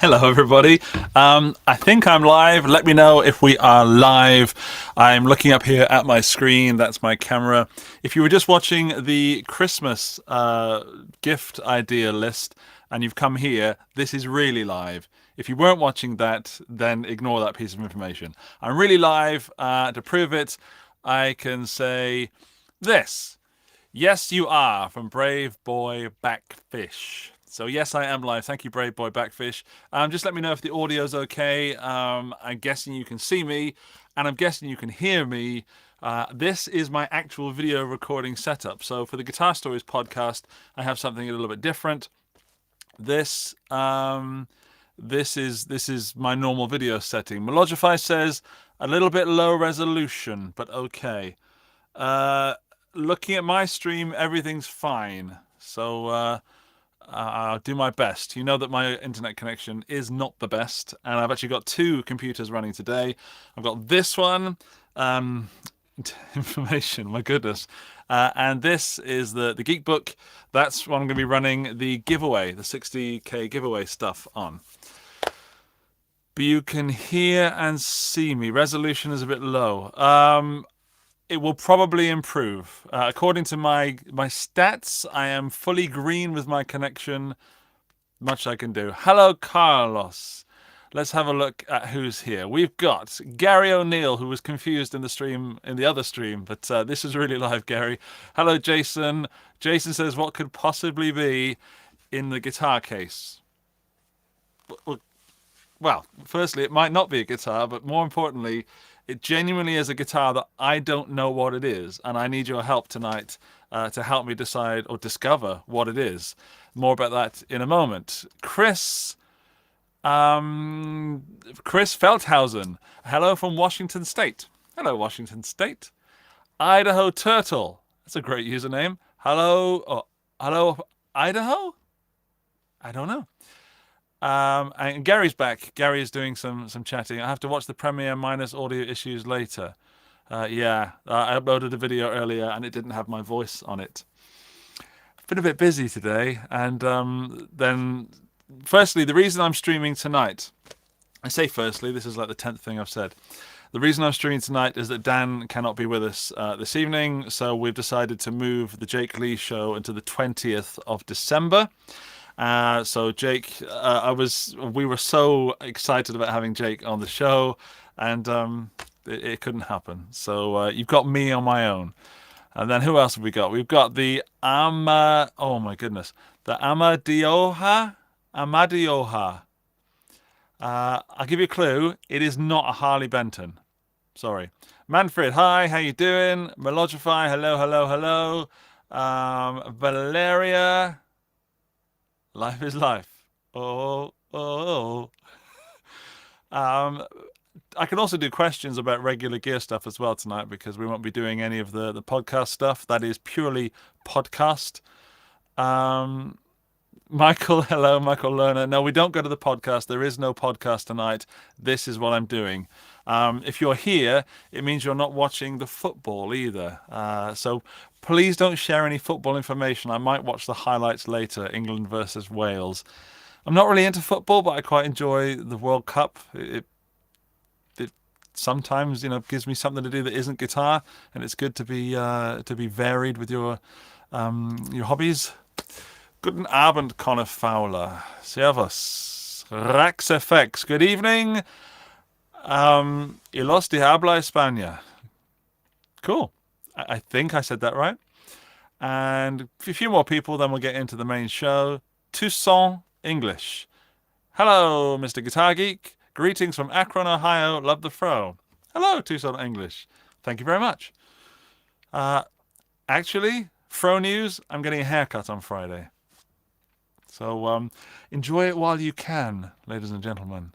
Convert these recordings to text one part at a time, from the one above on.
Hello, everybody. I think I'm live. Let me know if we are live. I'm looking up here at my screen. That's my camera. If you were just watching the Christmas gift idea list and you've come here, this is really live. If you weren't watching that, then ignore that piece of information. I'm really live. To prove it, I can say this. Yes, you are, from Brave Boy Backfish. So yes, I am live. Thank you, Brave Boy Backfish. Just let me know if the audio's okay. I'm guessing you can see me, and I'm guessing you can hear me. This is my actual video recording setup. So for the Guitar Stories podcast, I have something a little bit different. This is my normal video setting. Melodify says a little bit low resolution, but okay. Looking at my stream, everything's fine. So I'll do my best. You know that my internet connection is not the best, and I've actually got two computers running today. I've got this one, information, my goodness. And this is the Geek Book. That's what I'm going to be running the giveaway, the 60k giveaway stuff on. But you can hear and see me. Resolution is a bit low. It will probably improve. According to my stats, I am fully green with my connection. Much I can do. Hello, Carlos. Let's have a look at who's here. We've got Gary O'Neill, who was confused in the other stream, but this is really live, Gary. Hello, Jason. Jason says, what could possibly be in the guitar case? Well, firstly, it might not be a guitar, but more importantly, it genuinely is a guitar that I don't know what it is, and I need your help tonight to help me decide or discover what it is. More about that in a moment. Chris Feldhausen. Hello from Washington State. Hello, Washington State. Idaho Turtle. That's a great username. Hello, Idaho? I don't know. And Gary's back. Gary is doing some chatting. I have to watch the premiere minus audio issues later. Yeah, I uploaded a video earlier and it didn't have my voice on it. I've been a bit busy today, and then firstly, the reason I'm streaming tonight, I say firstly, this is like the 10th thing I've said. The reason I'm streaming tonight is that Dan cannot be with us this evening, so we've decided to move the Jake Lee show into the 20th of December. So Jake, we were so excited about having Jake on the show, and it couldn't happen. So you've got me on my own. And then who else have we got? We've got the oh my goodness, the Amadioha. I'll give you a clue. It is not a Harley Benton. Sorry. Manfred, hi, how you doing? Melodify, hello, hello, hello. Valeria, life is life. Oh, oh, oh. I can also do questions about regular gear stuff as well tonight, because we won't be doing any of the podcast stuff. That is purely podcast. Michael, hello, Michael Lerner. No, we don't go to the podcast. There is no podcast tonight. This is what I'm doing. If you're here, it means you're not watching the football either. So please don't share any football information. I might watch the highlights later, England versus Wales. I'm not really into football, but I quite enjoy the World Cup. It sometimes, gives me something to do that isn't guitar, and it's good to be varied with your hobbies. Guten Abend, Connor Fowler. Servus. Rax FX. Good evening. Y los de habla España. Cool. I think I said that right. And a few more people, then we'll get into the main show. Toussaint English. Hello, Mr. Guitar Geek. Greetings from Akron, Ohio. Love the fro. Hello, Toussaint English. Thank you very much. Actually, fro news, I'm getting a haircut on Friday. So enjoy it while you can, ladies and gentlemen.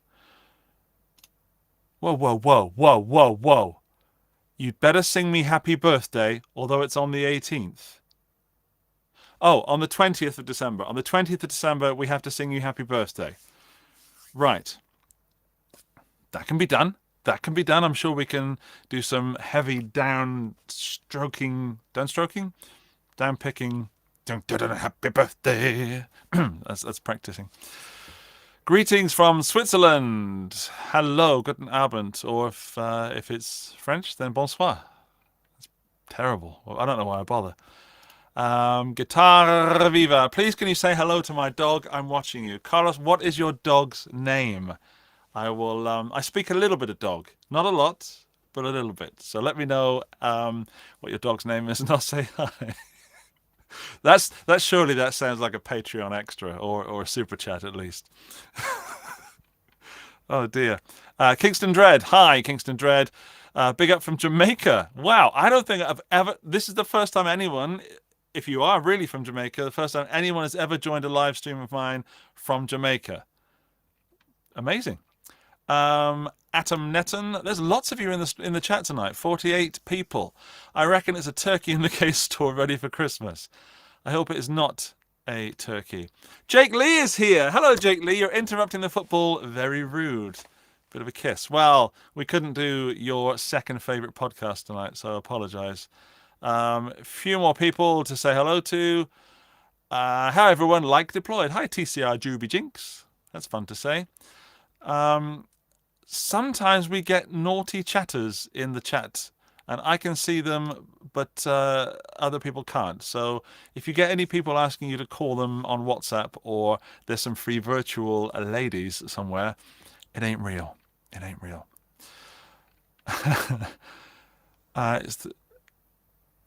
Whoa, whoa, whoa, whoa, whoa, whoa. You'd better sing me happy birthday, although it's on the 18th. Oh, on the 20th of December. On the 20th of December, we have to sing you happy birthday. Right. That can be done. That can be done. I'm sure we can do some heavy downstroking, downpicking. Happy birthday. That's practicing. Greetings from Switzerland. Hello, guten Abend. Or if it's French, then bonsoir. It's terrible. Well, I don't know why I bother. Guitar Viva. Please can you say hello to my dog? I'm watching you. Carlos, what is your dog's name? I speak a little bit of dog. Not a lot, but a little bit. So let me know what your dog's name is and I'll say hi. That's surely that sounds like a Patreon extra or a super chat at least. Oh dear. Kingston Dread. Hi, Kingston Dread. Big up from Jamaica. Wow, I don't think I've ever. This is the first time anyone, if you are really from Jamaica, the first time anyone has ever joined a live stream of mine from Jamaica. Amazing. Atom Netton. There's lots of you in the chat tonight. 48 people. I reckon it's a turkey in the case store ready for Christmas. I hope it is not a turkey. Jake Lee is here. Hello, Jake Lee. You're interrupting the football. Very rude. Bit of a kiss. Well, we couldn't do your second favourite podcast tonight, so I apologise. A few more people to say hello to. How everyone like deployed. Hi, TCR Juby Jinx. That's fun to say. Sometimes we get naughty chatters in the chat, and I can see them, but other people can't. So if you get any people asking you to call them on WhatsApp, or there's some free virtual ladies somewhere, it ain't real. It ain't real.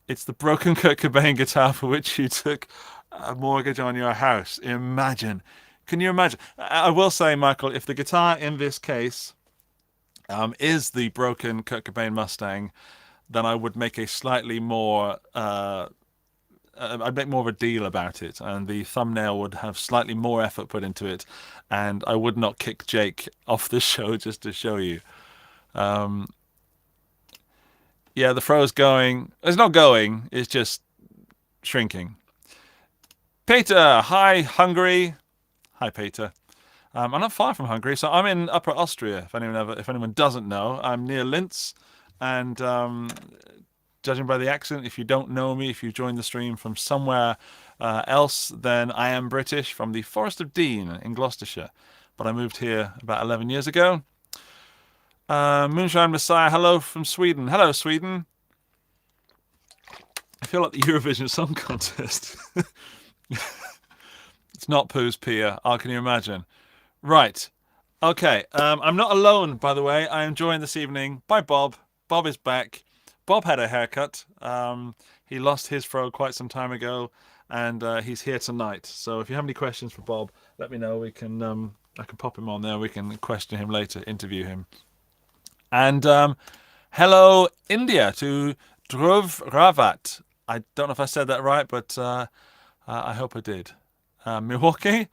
It's the broken Kurt Cobain guitar for which you took a mortgage on your house. Imagine. Can you imagine? I will say, Michael, if the guitar in this case is the broken Kurt Cobain Mustang, then I would make a slightly more I'd make more of a deal about it, and the thumbnail would have slightly more effort put into it, and I would not kick Jake off the show just to show you. Yeah, the fro's going. It's not going, it's just shrinking. Peter, hi Hungary. Hi Peter. I'm not far from Hungary, so I'm in Upper Austria. If anyone doesn't know, I'm near Linz, and judging by the accent, if you don't know me, if you joined the stream from somewhere else, then I am British, from the Forest of Dean in Gloucestershire. But I moved here about 11 years ago. Moonshine Messiah, hello from Sweden. Hello, Sweden. I feel like the Eurovision Song Contest. It's not Pooh's Pia. Oh, can you imagine? Right. Okay. I'm not alone, by the way. I am joined this evening by Bob. Bob is back. Bob had a haircut. He lost his fro quite some time ago, and he's here tonight. So if you have any questions for Bob, let me know. We can I can pop him on there. We can question him later, interview him. And hello, India, to Dhruv Ravat. I don't know if I said that right, but I hope I did. Milwaukee,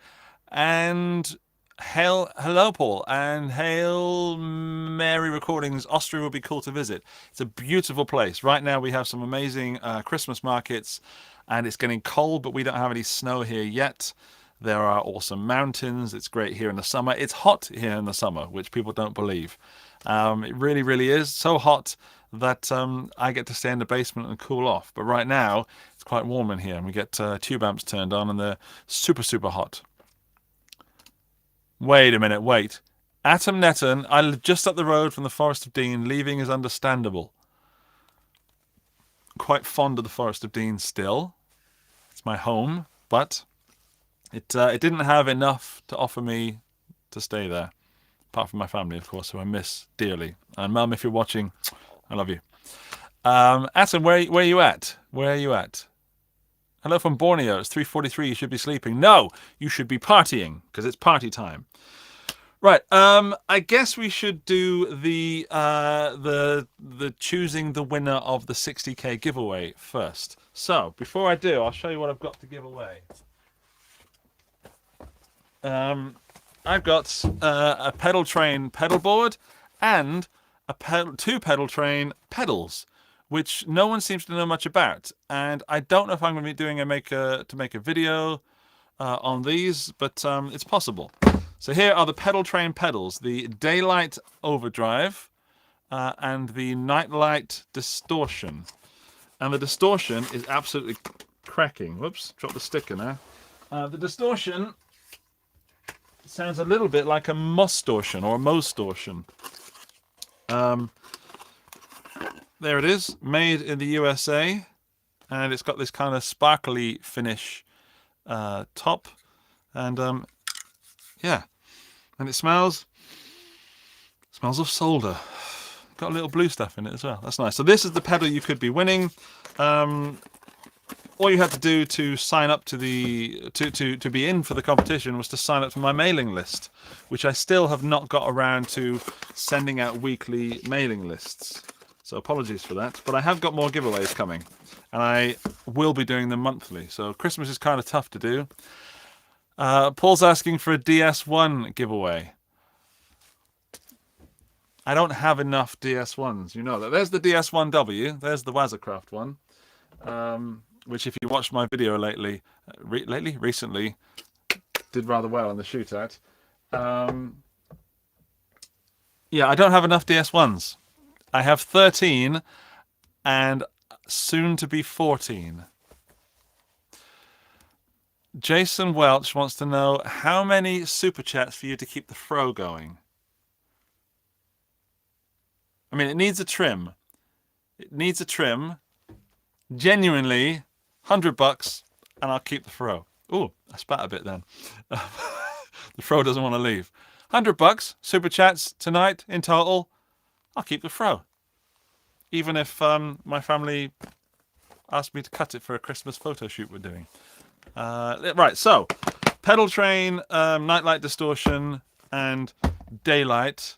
and hello, Paul, and Hail Mary Recordings. Austria would be cool to visit. It's a beautiful place. Right now we have some amazing Christmas markets, and it's getting cold, but we don't have any snow here yet. There are awesome mountains. It's great here in the summer. It's hot here in the summer, which people don't believe. It really, really is so hot that I get to stay in the basement and cool off. But right now, it's quite warm in here, and we get tube amps turned on, and they're super, super hot. Wait a minute, wait. Atom Netton, I live just up the road from the Forest of Dean. Leaving is understandable. Quite fond of the Forest of Dean still. It's my home, but it didn't have enough to offer me to stay there. Apart from my family, of course, who I miss dearly. And Mum, if you're watching, I love you. Atom, where are you at? Where are you at? Hello from Borneo. It's 3:43. You should be sleeping. No, you should be partying, because it's party time. Right. I guess we should do the choosing the winner of the 60k giveaway first. So before I do, I'll show you what I've got to give away. I've got a pedal train pedal board and two pedal train pedals, which no one seems to know much about. And I don't know if I'm going to be doing to make a video on these, but it's possible. So here are the pedal train pedals: the Daylight Overdrive and the Nightlight Distortion. And the distortion is absolutely cracking. Whoops, dropped the sticker now. The distortion sounds a little bit like a mustortion or a mostortion. There it is, made in the USA, and it's got this kind of sparkly finish top, and yeah, and it smells of solder. Got a little blue stuff in it as well. That's nice. So this is the pedal you could be winning. All you had to do to sign up to the to be in for the competition was to sign up to my mailing list, which I still have not got around to sending out weekly mailing lists. So apologies for that, but I have got more giveaways coming, and I will be doing them monthly. So Christmas is kind of tough to do. Paul's asking for a DS1 giveaway. I don't have enough DS1s, you know that. There's the DS1W, there's the Wazzacraft one, which if you watched my video recently, did rather well in the shootout. Yeah, I don't have enough DS1s. I have 13 and soon to be 14. Jason Welch wants to know how many super chats for you to keep the fro going. I mean, it needs a trim. It needs a trim. Genuinely, $100, and I'll keep the fro. Ooh, I spat a bit then. The fro doesn't want to leave. $100 super chats tonight in total. I'll keep the fro. Even if my family asked me to cut it for a Christmas photo shoot we're doing. Right, so pedal train, nightlight distortion, and daylight.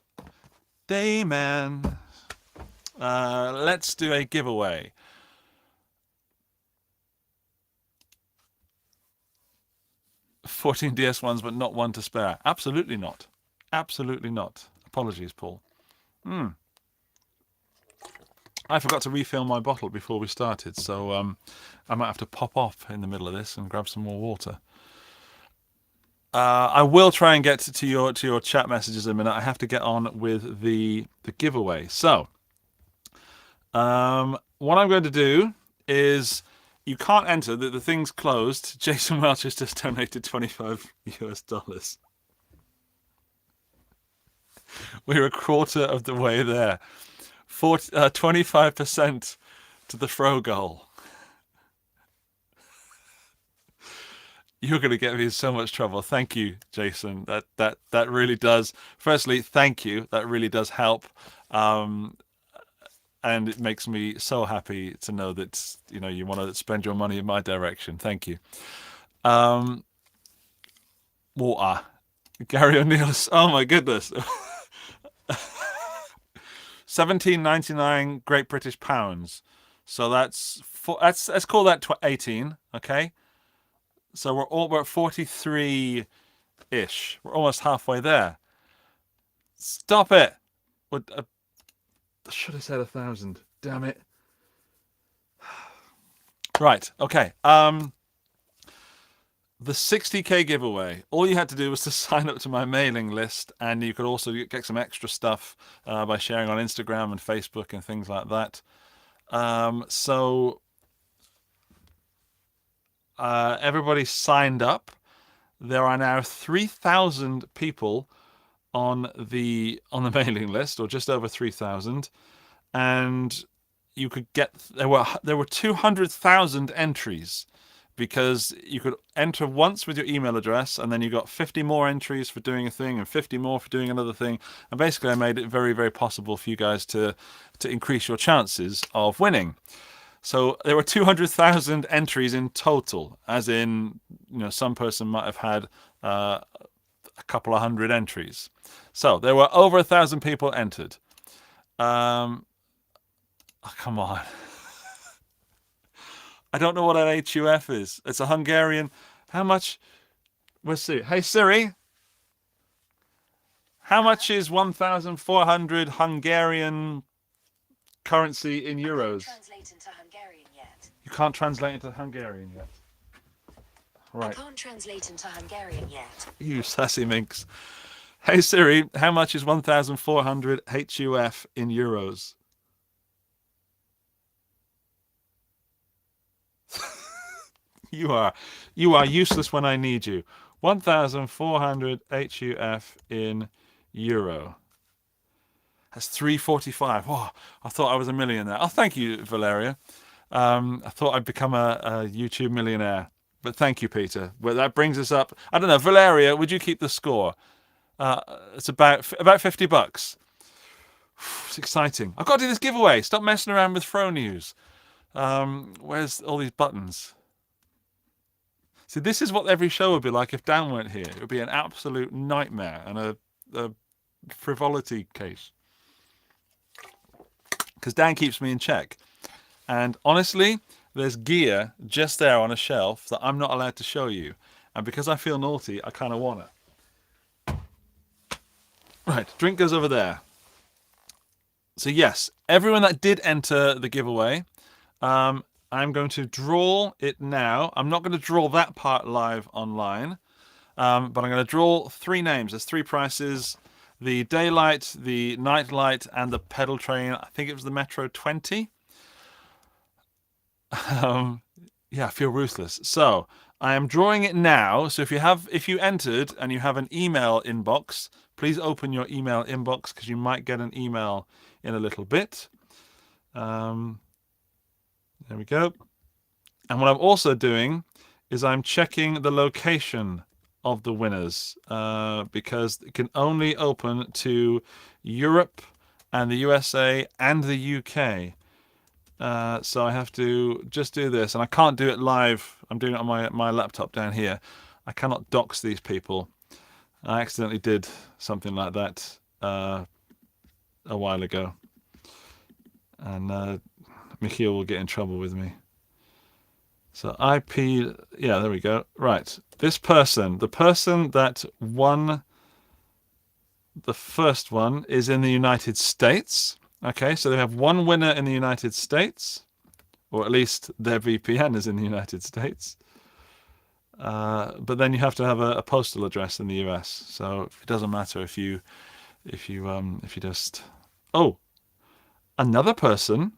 Dayman. Let's do a giveaway. $14 DS1s, but not one to spare. Absolutely not. Absolutely not. Apologies, Paul. I forgot to refill my bottle before we started, so I might have to pop off in the middle of this and grab some more water. I will try and get to your chat messages in a minute. I have to get on with the giveaway. So, what I'm going to do is, you can't enter. The thing's closed. Jason Welch has just donated $25 US. We're a quarter of the way there. 25% to the fro goal. You're going to get me in so much trouble. Thank you, Jason. That really does. Firstly, thank you. That really does help. And it makes me so happy to know that you want to spend your money in my direction. Thank you. Water. Gary O'Neill. Oh my goodness. 17.99 Great British pounds. So let's call that 18. Okay. So we're at 43 ish. We're almost halfway there. Stop it. I should have said 1,000. Damn it. Right. Okay. The 60k giveaway. All you had to do was to sign up to my mailing list, and you could also get some extra stuff by sharing on Instagram and Facebook and things like that. Everybody signed up. There are now 3,000 people on the mailing list, or just over 3,000, and you could get there were 200,000 entries, because you could enter once with your email address, and then you got 50 more entries for doing a thing and 50 more for doing another thing, and basically I made it very, very possible for you guys to increase your chances of winning. So there were 200,000 entries in total, as in, some person might have had a couple of hundred entries. So there were over 1,000 people entered. Oh, come on. I don't know what an HUF is. It's a Hungarian. How much? Let's see. Hey Siri, how much is 1,400 Hungarian currency in euros? I can't translate into Hungarian yet. You can't translate into Hungarian yet. Right. I can't translate into Hungarian yet. You sassy minx. Hey Siri, how much is 1,400 HUF in euros? You are useless when I need you. 1,400 HUF in euro. That's 345. Whoa, I thought I was a millionaire. Oh, thank you, Valeria. I thought I'd become a YouTube millionaire. But thank you, Peter. Well, that brings us up. I don't know, Valeria, would you keep the score? It's about $50. It's exciting. I've got to do this giveaway. Stop messing around with Fro News. Where's all these buttons? See, this is what every show would be like if Dan weren't here. It would be an absolute nightmare and a frivolity case. Because Dan keeps me in check. And honestly, there's gear just there on a shelf that I'm not allowed to show you. And because I feel naughty, I kind of want it. Right, drink goes over there. So yes, everyone that did enter the giveaway, I'm going to draw it now. I'm not going to draw that part live online, but I'm going to draw 3 names. There's 3 prices: the Daylight, the Nightlight, and the pedal train. I think it was the Metro 20. Yeah, I feel ruthless. So I am drawing it now. So if you entered and you have an email inbox, please open your email inbox because you might get an email in a little bit. There we go. And what I'm also doing is I'm checking the location of the winners because it can only open to Europe and the USA and the UK. So I have to just do this, and I can't do it live. I'm doing it on my laptop down here. I cannot dox these people. I accidentally did something like that a while ago, and Michiel will get in trouble with me. So IP, yeah, there we go. Right, this person, the person that won the first one is in the United States. Okay, so they have one winner in the United States, or at least their VPN is in the United States. But then you have to have a postal address in the US. So it doesn't matter if you just. Oh, another person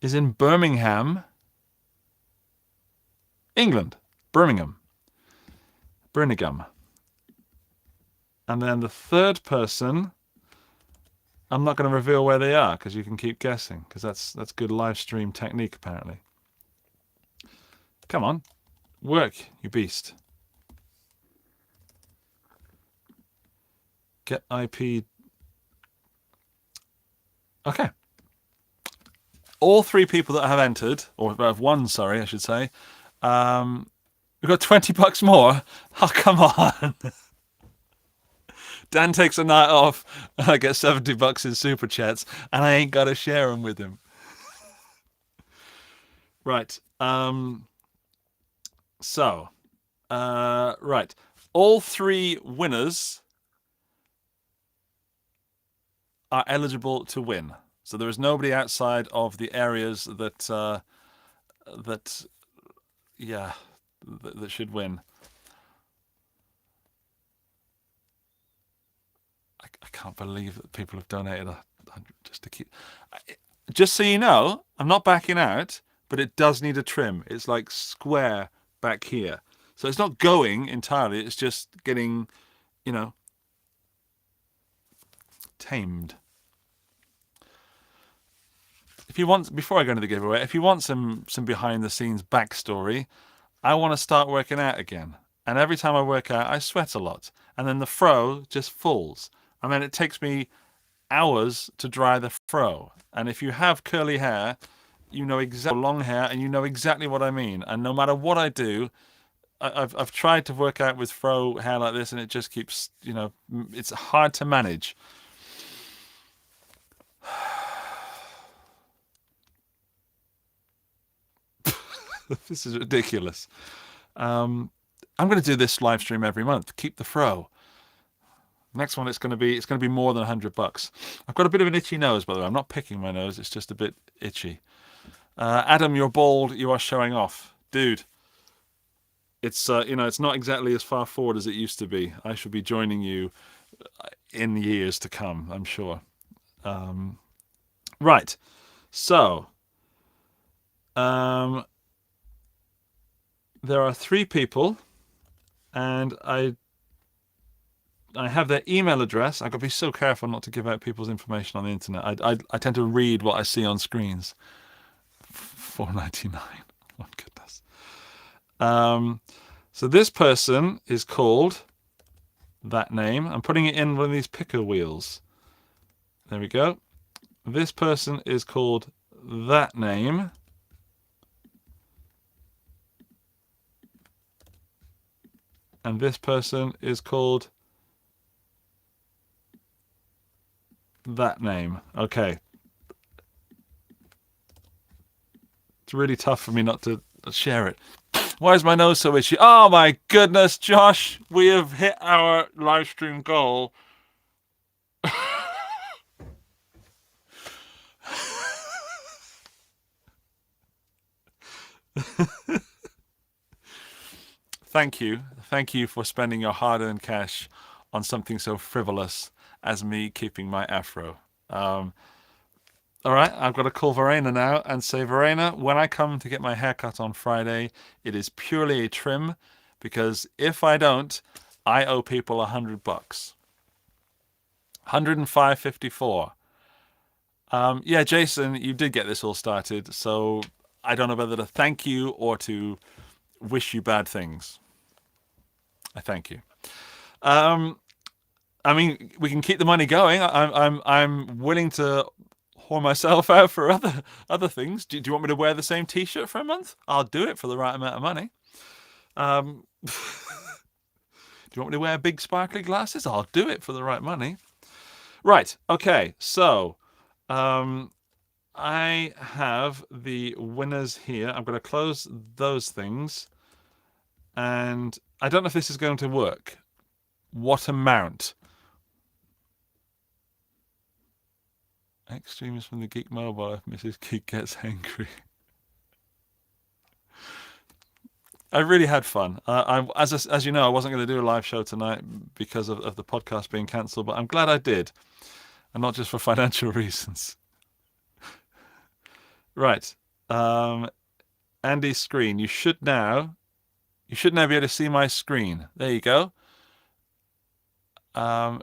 is in Birmingham, England. Birmingham. And then the third person, I'm not going to reveal where they are because you can keep guessing, because that's good live stream technique apparently. Come on, work, you beast. Get IP. Okay. All 3 people that have entered, or have won, sorry, I should say. We've got $20 more. Oh, come on. Dan takes a night off, and I get $70 in super chats, and I ain't got to share them with him. Right. So, right. All 3 winners are eligible to win. So there is nobody outside of the areas that should win. I can't believe that people have donated just to keep. Just so you know, I'm not backing out, but it does need a trim. It's like square back here, so it's not going entirely. It's just getting, tamed. If you want, before I go into the giveaway, if you want some behind the scenes backstory, I want to start working out again. And every time I work out, I sweat a lot, and then the fro just falls. And then it takes me hours to dry the fro. And if you have curly hair, you know exactly, long hair, and you know exactly what I mean. And no matter what I do, I've tried to work out with fro hair like this, and it just keeps, it's hard to manage. This is ridiculous. I'm going to do this live stream every month. Keep the fro. Next one, it's going to be more than $100. I've got a bit of an itchy nose, by the way. I'm not picking my nose; it's just a bit itchy. Adam, you're bald. You are showing off, dude. It's it's not exactly as far forward as it used to be. I should be joining you in years to come, I'm sure. Right. So, there are 3 people and I have their email address. I've got to be so careful not to give out people's information on the internet. I tend to read what I see on screens. $4.99. Oh goodness. So this person is called that name. I'm putting it in one of these picker wheels. There we go. This person is called that name. And this person is called that name. Okay. It's really tough for me not to share it. Why is my nose so itchy? Oh my goodness, Josh, we have hit our live stream goal. Thank you. Thank you for spending your hard-earned cash on something so frivolous as me keeping my afro. All right, I've got to call Verena now and say, Verena, when I come to get my haircut on Friday, it is purely a trim, because if I don't, I owe people $100. 105.54. Yeah, Jason, you did get this all started, so I don't know whether to thank you or to wish you bad things. I thank you. I mean, we can keep the money going. I'm willing to whore myself out for other things. Do you want me to wear the same T-shirt for a month? I'll do it for the right amount of money. Do you want me to wear big sparkly glasses? I'll do it for the right money. Right. Okay. So, I have the winners here. I'm going to close those things, and I don't know if this is going to work. What amount? Extremes from the Geek Mobile if Mrs. Geek gets angry. I really had fun. As you know, I wasn't going to do a live show tonight because of the podcast being cancelled, but I'm glad I did, and not just for financial reasons. Right, Andy's screen. You should now be able to see my screen. There you go. I'm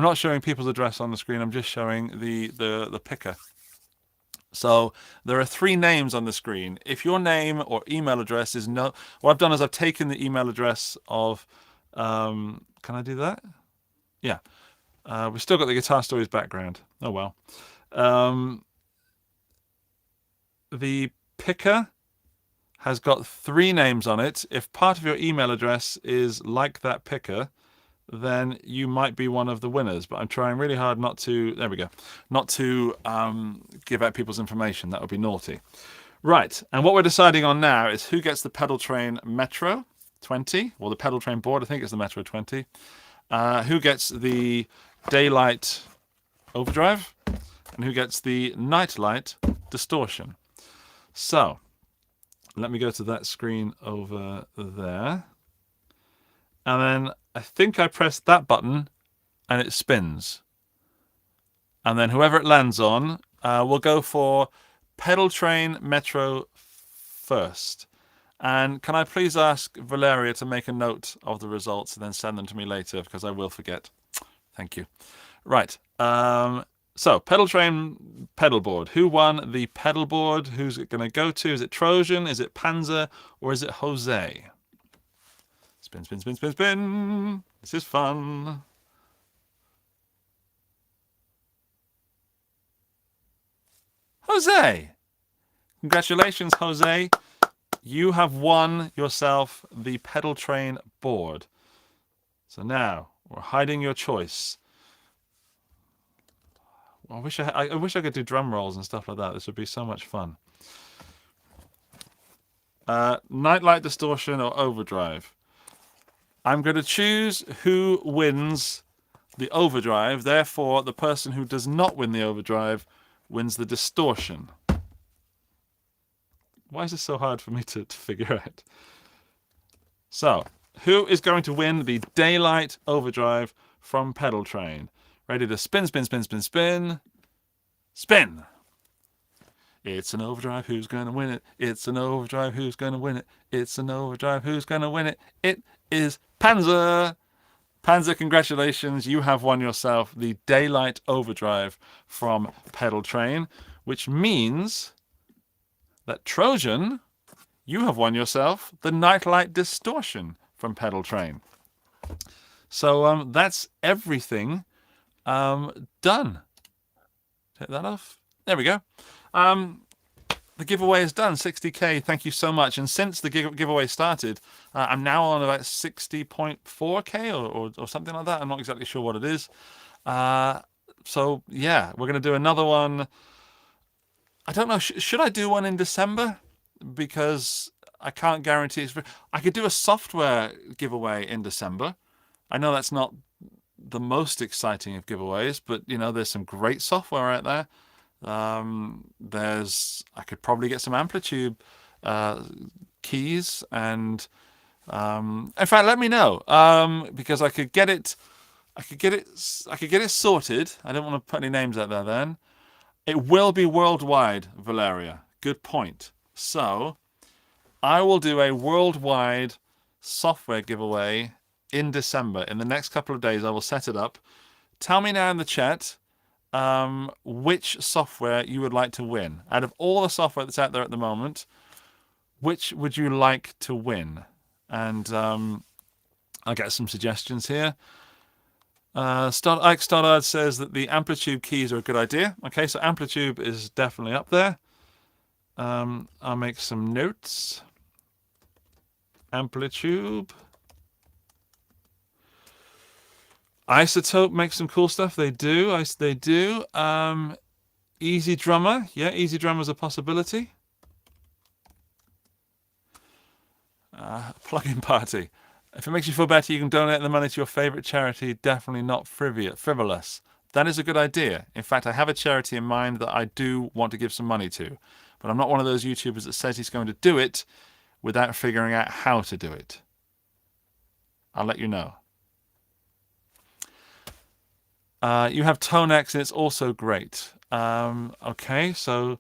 not showing people's address on the screen. I'm just showing the picker. So there are 3 names on the screen. If your name or email address is no, what I've done is I've taken the email address of. Can I do that? Yeah. We've still got the Guitar Stories background. Oh well. The picker has got 3 names on it. If part of your email address is like that picker, then you might be one of the winners. But I'm trying really hard not to, there we go, not to give out people's information. That would be naughty. Right, and what we're deciding on now is who gets the Pedal Train Metro 20, or the Pedal Train board, I think it's the Metro 20. Who gets the Daylight Overdrive, and who gets the Nightlight Distortion. So, let me go to that screen over there. And then I think I press that button and it spins. And then whoever it lands on, will go for Pedal Train Metro first. And can I please ask Valeria to make a note of the results and then send them to me later, because I will forget. Thank you. Right. So, Pedal Train pedal board. Who won the pedal board? Who's it going to go to? Is it Trojan? Is it Panzer? Or is it Jose? Spin, spin, spin, spin, spin. This is fun. Jose! Congratulations, Jose. You have won yourself the Pedal Train board. So now, we're hiding your choice. I wish I could do drum rolls and stuff like that. This would be so much fun. Nightlight Distortion or Overdrive. I'm going to choose who wins the Overdrive. Therefore, the person who does not win the Overdrive wins the Distortion. Why is this so hard for me to figure out? So, who is going to win the Daylight Overdrive from Pedal Train? Ready to spin, spin, spin, spin, spin. Spin! It's an overdrive, who's going to win it? It's an overdrive, who's going to win it? It's an overdrive, who's going to win it? It is Panzer! Panzer, congratulations. You have won yourself the Daylight Overdrive from Pedal Train, which means that Trojan, you have won yourself the Nightlight Distortion from Pedal Train. So that's everything done. Take that off. There we go. The giveaway is done. 60k. Thank you so much. And since the giveaway started, I'm now on about 60.4k or something like that. I'm not exactly sure what it is. So yeah, we're going to do another one. I don't know. Should I do one in December? Because I can't guarantee it's. I could do a software giveaway in December. I know that's not the most exciting of giveaways, but you know, there's some great software out there. I could probably get some Amplitude keys, and in fact, let me know because I could get it sorted. I don't want to put any names out there. Then it will be worldwide, Valeria. Good point. So I will do a worldwide software giveaway in December. In the next couple of days, I will set it up. Tell me now in the chat which software you would like to win. Out of all the software that's out there at the moment, which would you like to win? And I'll get some suggestions here. Ike Stoddard says that the Amplitude keys are a good idea. Okay, so Amplitude is definitely up there. I'll make some notes. Amplitude. Isotope makes some cool stuff. They do. They do. Easy Drummer. Yeah, Easy Drummer is a possibility. Plug-in Party. If it makes you feel better, you can donate the money to your favorite charity. Definitely not frivolous. That is a good idea. In fact, I have a charity in mind that I do want to give some money to. But I'm not one of those YouTubers that says he's going to do it without figuring out how to do it. I'll let you know. You have Tonex, and it's also great. Okay, so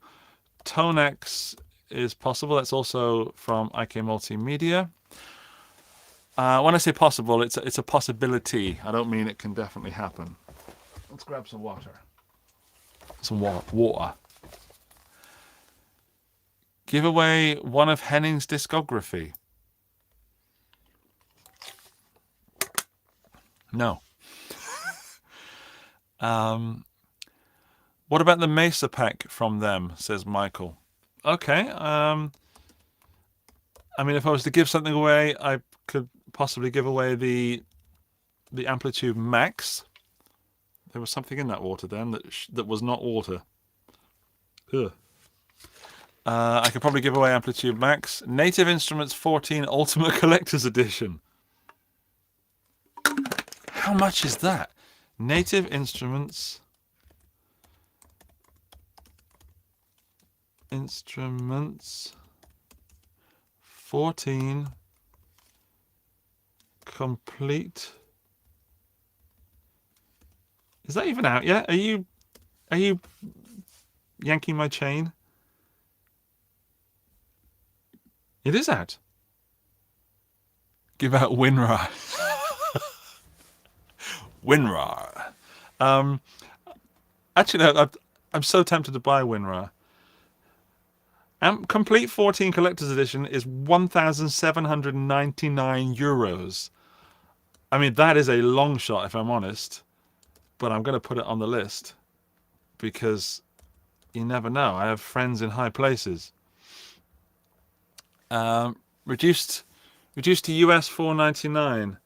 Tonex is possible. That's also from IK Multimedia. When I say possible, it's a possibility. I don't mean it can definitely happen. Let's grab some water. Some water. Give away one of Henning's discography. No. What about the Mesa pack from them, says Michael. Okay. I mean, if I was to give something away, I could possibly give away the Amplitude Max. There was something in that water then that was not water. Ugh. I could probably give away Amplitude Max. Native Instruments 14 Ultimate Collector's Edition. How much is that? Native Instruments 14 complete. Is that even out yet? Are you yanking my chain? It is out. Give out WinRAR. WinRAR. Actually, no, I'm so tempted to buy WinRAR. Complete 14 Collector's Edition is 1,799 euros. I mean, that is a long shot, if I'm honest. But I'm going to put it on the list because you never know. I have friends in high places. Reduced to US $4.99.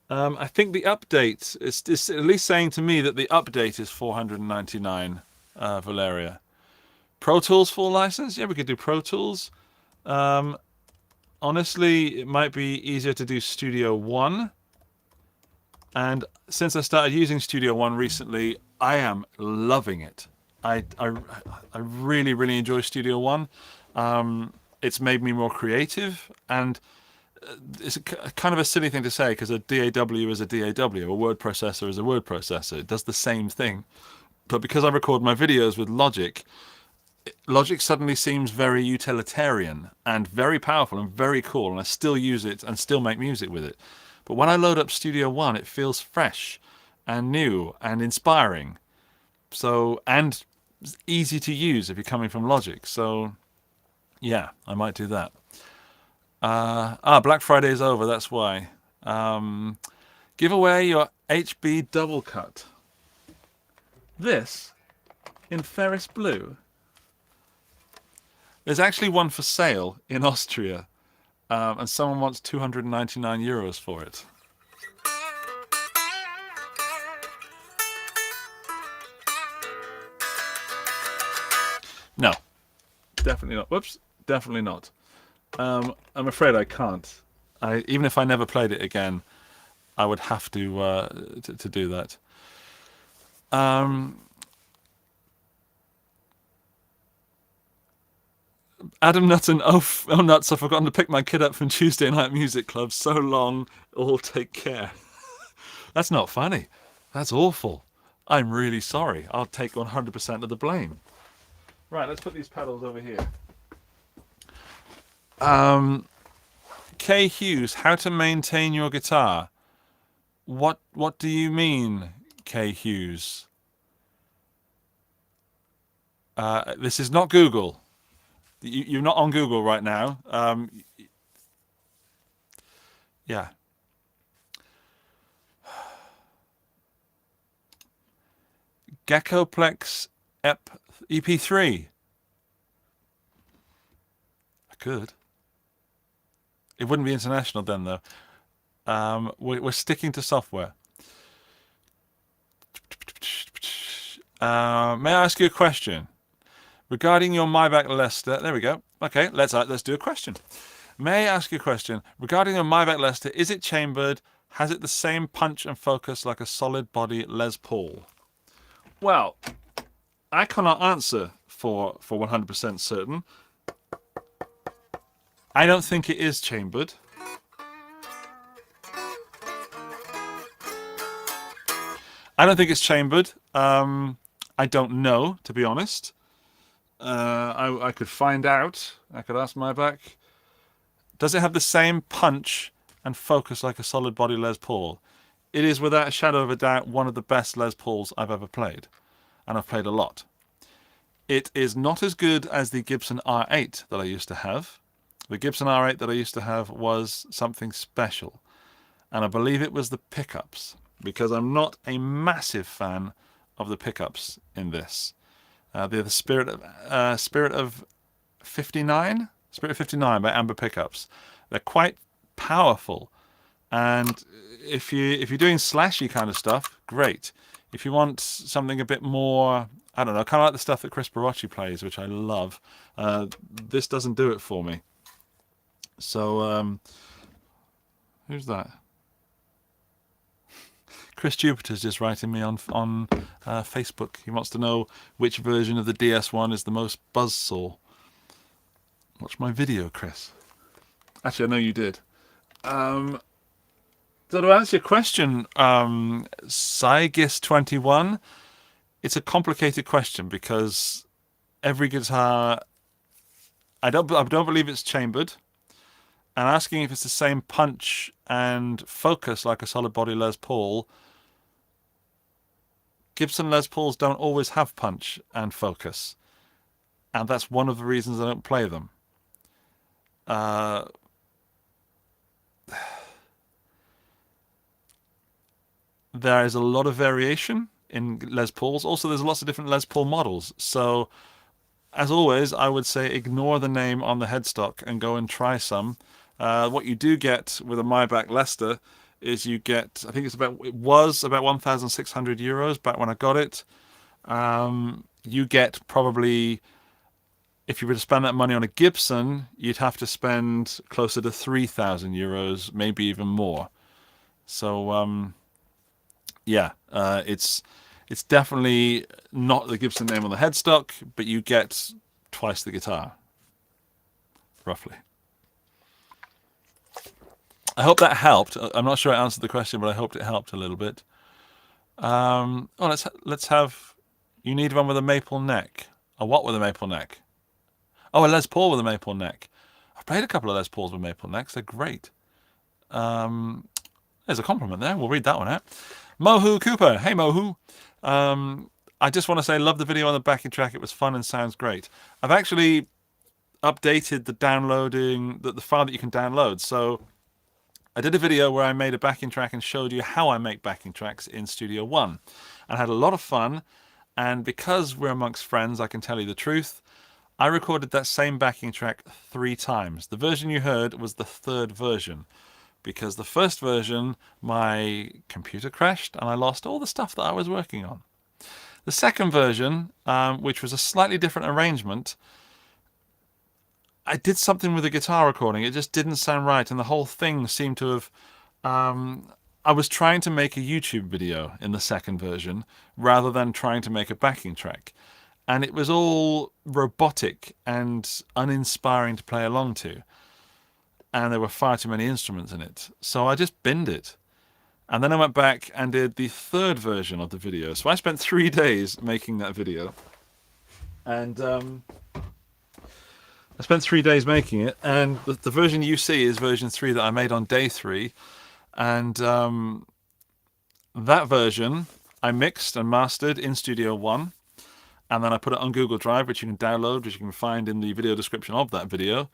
I think the update is at least saying to me that the update is $499. Valeria. Pro Tools full license? Yeah, we could do Pro Tools. Honestly, it might be easier to do Studio One. And since I started using Studio One recently, I am loving it. I really, really enjoy Studio One. It's made me more creative, and it's kind of a silly thing to say because a DAW is a DAW, a word processor is a word processor. It does the same thing. But because I record my videos with Logic, Logic suddenly seems very utilitarian and very powerful and very cool, and I still use it and still make music with it. But when I load up Studio One, it feels fresh and new and inspiring. So, and easy to use if you're coming from Logic. So, yeah, I might do that. Black Friday is over. That's why. Give away your HB double cut. This in Ferris Blue. There's actually one for sale in Austria, and someone wants 299 euros for it. No, definitely not. Whoops, definitely not. I'm afraid I can't. Even if I never played it again, I would have to do that. Adam Nutton, oh nuts! I've forgotten to pick my kid up from Tuesday night music club. So long, all take care. That's not funny. That's awful. I'm really sorry. I'll take 100% of the blame. Right, let's put these pedals over here. K Hughes, how to maintain your guitar? What do you mean, K Hughes? This is not Google. You're not on Google right now. Yeah. Geckoplex EP3. I could. It wouldn't be international then, though. We're sticking to software. May I ask you a question? Regarding your Maybach Leicester, there we go. Okay, let's do a question. May I ask you a question? Regarding your Maybach Leicester, is it chambered? Has it the same punch and focus like a solid body Les Paul? Well, I cannot answer for 100% certain. I don't think it is chambered. I don't think it's chambered. I don't know, to be honest. I could find out. I could ask Maybach. Does it have the same punch and focus like a solid body Les Paul? It is without a shadow of a doubt one of the best Les Pauls I've ever played. And I've played a lot. It is not as good as the Gibson R8 that I used to have. The Gibson R8 that I used to have was something special. And I believe it was the pickups, because I'm not a massive fan of the pickups in this. They're the Spirit of 59? Spirit of 59 by Amber Pickups. They're quite powerful. And if you're doing slashy kind of stuff, great. If you want something a bit more, I don't know, kind of like the stuff that Chris Barocci plays, which I love, this doesn't do it for me. So, who's that? Chris Jupiter's just writing me on Facebook. He wants to know which version of the DS1 is the most buzzsaw. Watch my video, Chris. Actually, I know you did. So to answer your question, Cygis21, it's a complicated question because every guitar, I don't believe it's chambered. And asking if it's the same punch and focus like a solid body Les Paul, Gibson Les Pauls don't always have punch and focus. And that's one of the reasons I don't play them. There is a lot of variation in Les Pauls. Also, there's lots of different Les Paul models. So, as always, I would say ignore the name on the headstock and go and try some. What you do get with a Maybach Leicester is you get, I think it was about 1,600 euros back when I got it. You get probably, if you were to spend that money on a Gibson, you'd have to spend closer to 3,000 euros, maybe even more. So, yeah, it's definitely not the Gibson name on the headstock, but you get twice the guitar, roughly. I hope that helped. I'm not sure I answered the question, but I hoped it helped a little bit. Let's have. You need one with a maple neck. A what with a maple neck? Oh, a Les Paul with a maple neck. I've played a couple of Les Pauls with maple necks. They're great. There's a compliment there. We'll read that one out. Mohu Cooper. Hey, Mohu. I just want to say, love the video on the backing track. It was fun and sounds great. I've actually updated the downloading, the file that you can download. So I did a video where I made a backing track and showed you how I make backing tracks in Studio One. And had a lot of fun. And because we're amongst friends, I can tell you the truth. I recorded that same backing track 3 times. The version you heard was the 3rd version. Because the first version, my computer crashed and I lost all the stuff that I was working on. The second version, which was a slightly different arrangement, I did something with the guitar recording. It just didn't sound right, and the whole thing seemed to have... I was trying to make a YouTube video in the second version rather than trying to make a backing track. And it was all robotic and uninspiring to play along to. And there were far too many instruments in it. So I just binned it. And then I went back and did the 3rd version of the video. So I spent 3 days making that video. And I spent 3 days making it. And the version you see is version 3 that I made on day 3. And that version I mixed and mastered in Studio One. And then I put it on Google Drive, which you can download, which you can find in the video description of that video.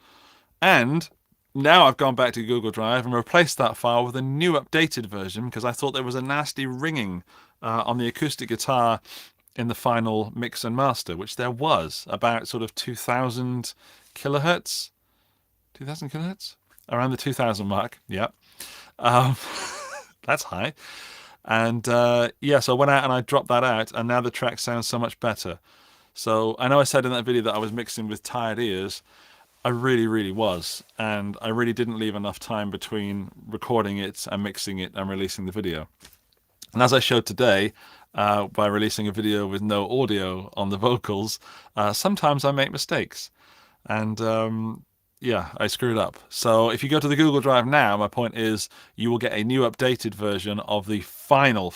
And now I've gone back to Google Drive and replaced that file with a new updated version because I thought there was a nasty ringing on the acoustic guitar in the final mix and master, which there was, about sort of 2000 kilohertz. 2000 kilohertz? Around the 2000 mark, yeah. That's high. And yeah, so I went out and I dropped that out, and now the track sounds so much better. So I know I said in that video that I was mixing with tired ears. I really, really was. And I really didn't leave enough time between recording it and mixing it and releasing the video. And as I showed today, by releasing a video with no audio on the vocals, sometimes I make mistakes. And yeah, I screwed up. So if you go to the Google Drive now, my point is you will get a new updated version of the final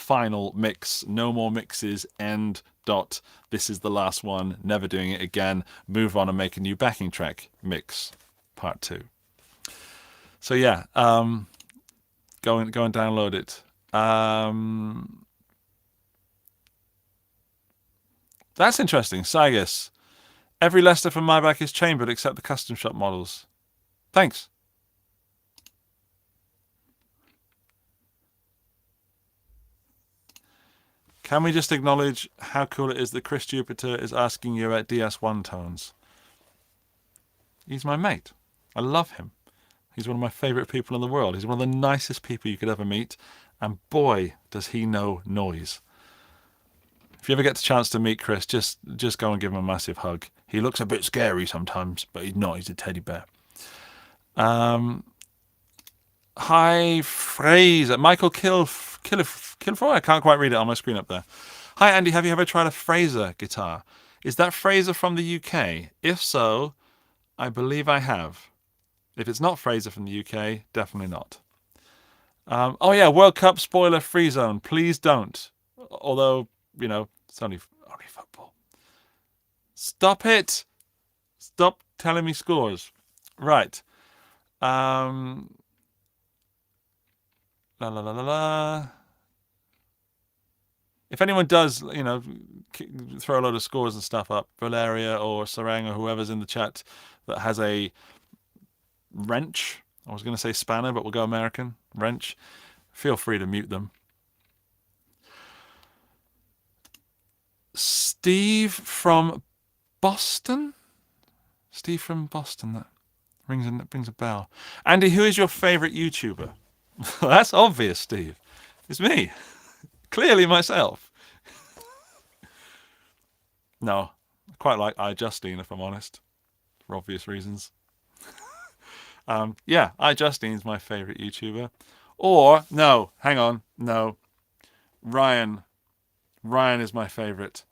mix. No more mixes, end, dot. This is the last one, never doing it again. Move on and make a new backing track mix, part 2. So yeah, go and download it. That's interesting. Sagas. Every Lester from Maybach is chambered except the custom shop models. Thanks. Can we just acknowledge how cool it is that Chris Jupiter is asking you about DS1 tones? He's my mate. I love him. He's one of my favourite people in the world. He's one of the nicest people you could ever meet. And boy, does he know noise. If you ever get the chance to meet Chris, just go and give him a massive hug. He looks a bit scary sometimes, but he's not. He's a teddy bear. Hi, Fraser. Michael Kilfoy. I can't quite read it on my screen up there. Hi, Andy. Have you ever tried a Fraser guitar? Is that Fraser from the UK? If so, I believe I have. If it's not Fraser from the UK, definitely not. Oh yeah, World Cup spoiler free zone. Please don't. Although, you know, it's only football. Stop it. Stop telling me scores. Right. La la la la la. If anyone does, you know, throw a load of scores and stuff up, Valeria or Sarang or whoever's in the chat that has a wrench, I was going to say spanner, but we'll go American, wrench, feel free to mute them. Steve from Boston? Steve from Boston, that rings a bell. Andy, who is your favourite YouTuber? That's obvious, Steve. It's me. Clearly myself. No, I quite like iJustine, if I'm honest, for obvious reasons. Yeah, iJustine's my favourite YouTuber. Or, no, hang on, no. Ryan. Ryan is my favourite.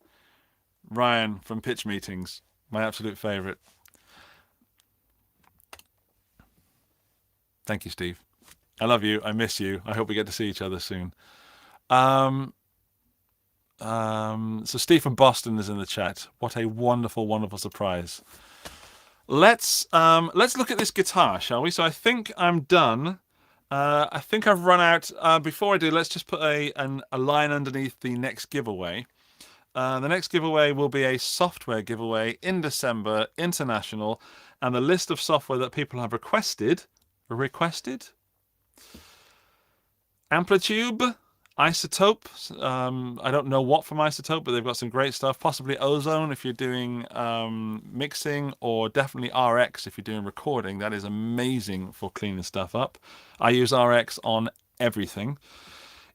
Ryan from Pitch Meetings, my absolute favourite. Thank you, Steve. I love you. I miss you. I hope we get to see each other soon. So Steve from Boston is in the chat. What a wonderful, wonderful surprise. Let's look at this guitar, shall we? So I think I'm done. I think I've run out. Before I do, let's just put a line underneath the next giveaway. The next giveaway will be a software giveaway in December, international, and the list of software that people have requested. Amplitude, Isotope. I don't know what from Isotope, but they've got some great stuff. Possibly Ozone if you're doing mixing, or definitely RX if you're doing recording. That is amazing for cleaning stuff up. I use RX on everything.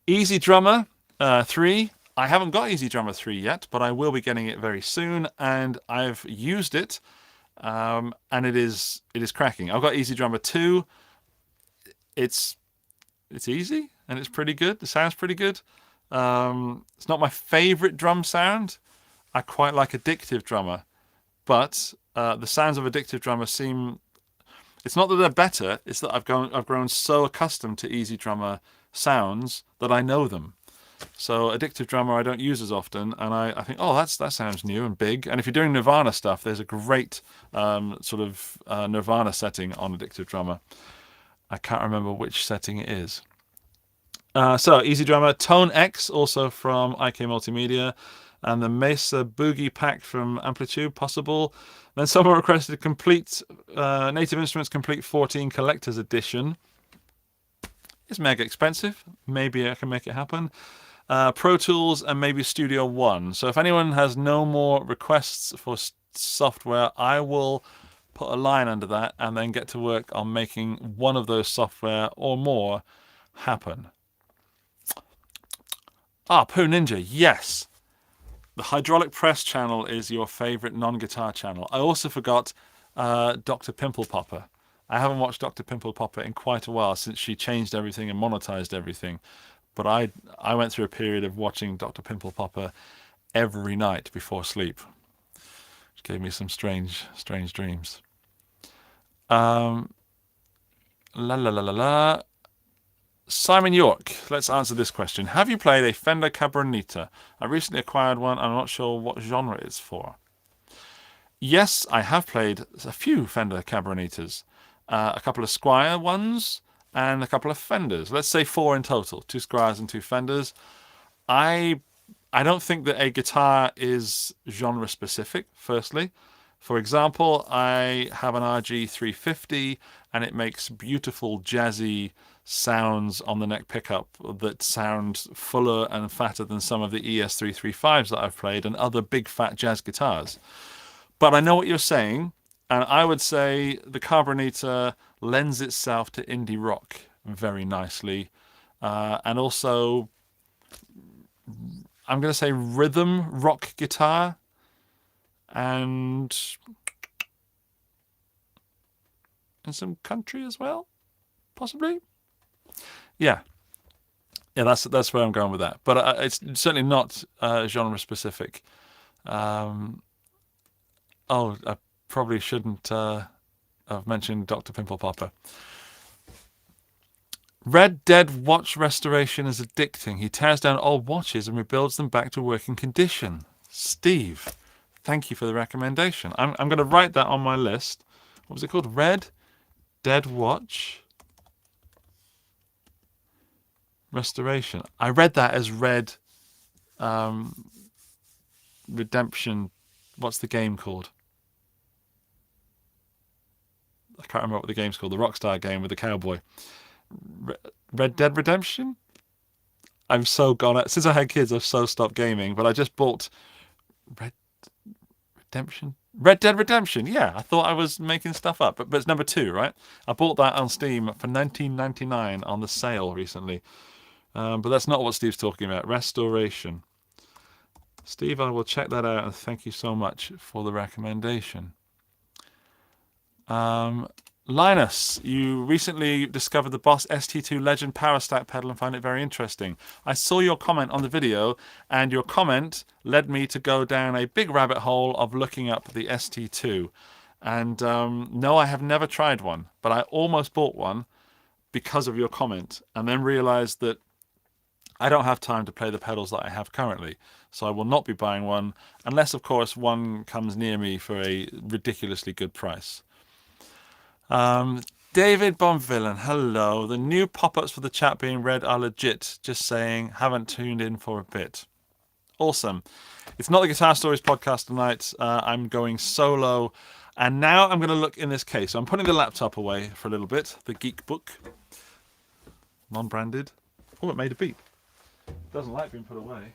Easy Drummer 3. I haven't got Easy Drummer 3 yet, but I will be getting it very soon, and I've used it, and it is cracking. I've got Easy Drummer 2. It's easy and it's pretty good. The sound's pretty good. It's not my favorite drum sound. I quite like Addictive Drummer, but the sounds of Addictive Drummer seem. It's not that they're better. It's that I've grown so accustomed to Easy Drummer sounds that I know them. So Addictive Drummer I don't use as often, and I think, oh, that sounds new and big. And if you're doing Nirvana stuff, there's a great sort of Nirvana setting on Addictive Drummer. I can't remember which setting it is. So Easy Drummer, Tone X, also from IK Multimedia, and the Mesa Boogie Pack from Amplitude, possible. Then someone requested complete Native Instruments Complete 14 Collector's Edition. It's mega expensive. Maybe I can make it happen. Pro Tools and maybe Studio One. So if anyone has no more requests for software, I will put a line under that and then get to work on making one of those software or more happen. Poo Ninja, yes. The Hydraulic Press channel is your favorite non-guitar channel. I also forgot Dr. Pimple Popper. I haven't watched Dr. Pimple Popper in quite a while since she changed everything and monetized everything. But I went through a period of watching Dr. Pimple Popper every night before sleep, which gave me some strange dreams. La la la la la. Simon York, let's answer this question. Have you played a Fender Cabronita? I recently acquired one. I'm not sure what genre it's for. Yes, I have played a few Fender Cabronitas. A couple of Squier ones and a couple of Fenders. Let's say 4 in total. 2 Squiers and 2 Fenders. I don't think that a guitar is genre specific, firstly. For example, I have an RG350 and it makes beautiful jazzy sounds on the neck pickup that sound fuller and fatter than some of the ES335s that I've played and other big fat jazz guitars. But I know what you're saying, and I would say the Cabronita lends itself to indie rock very nicely, and also I'm going to say rhythm rock guitar and some country as well, possibly. Yeah, that's where I'm going with that. But it's certainly not genre specific. I probably shouldn't have mentioned Dr. Pimple Popper. Red Dead watch restoration is addicting. He tears down old watches and rebuilds them back to working condition. Steve, thank you for the recommendation. I'm going to write that on my list. What was it called? Red Dead watch restoration. I read that as Red Redemption. What's the game called? I can't remember what the game's called. The Rockstar game with the cowboy. Red Dead Redemption? I'm so gone at. Since I had kids, I've so stopped gaming. But I just bought Red Dead Redemption. Yeah, I thought I was making stuff up, but it's number 2, right? I bought that on Steam for $19.99 on the sale recently. But that's not what Steve's talking about. Restoration. Steve, I will check that out, and thank you so much for the recommendation. Linus, you recently discovered the Boss ST2 Legend Power Stack pedal and found it very interesting. I saw your comment on the video, and your comment led me to go down a big rabbit hole of looking up the ST2. And no, I have never tried one, but I almost bought one because of your comment, and then realized that I don't have time to play the pedals that I have currently. so I will not be buying one unless, of course, one comes near me for a ridiculously good price. David Bonvillain, hello. The new pop-ups for the chat being read are legit. Just saying, haven't tuned in for a bit. Awesome. It's not the Guitar Stories podcast tonight. I'm going solo. And now I'm going to look in this case. So I'm putting the laptop away for a little bit. The Geek Book. Non-branded. Oh, it made a beep. Doesn't like being put away.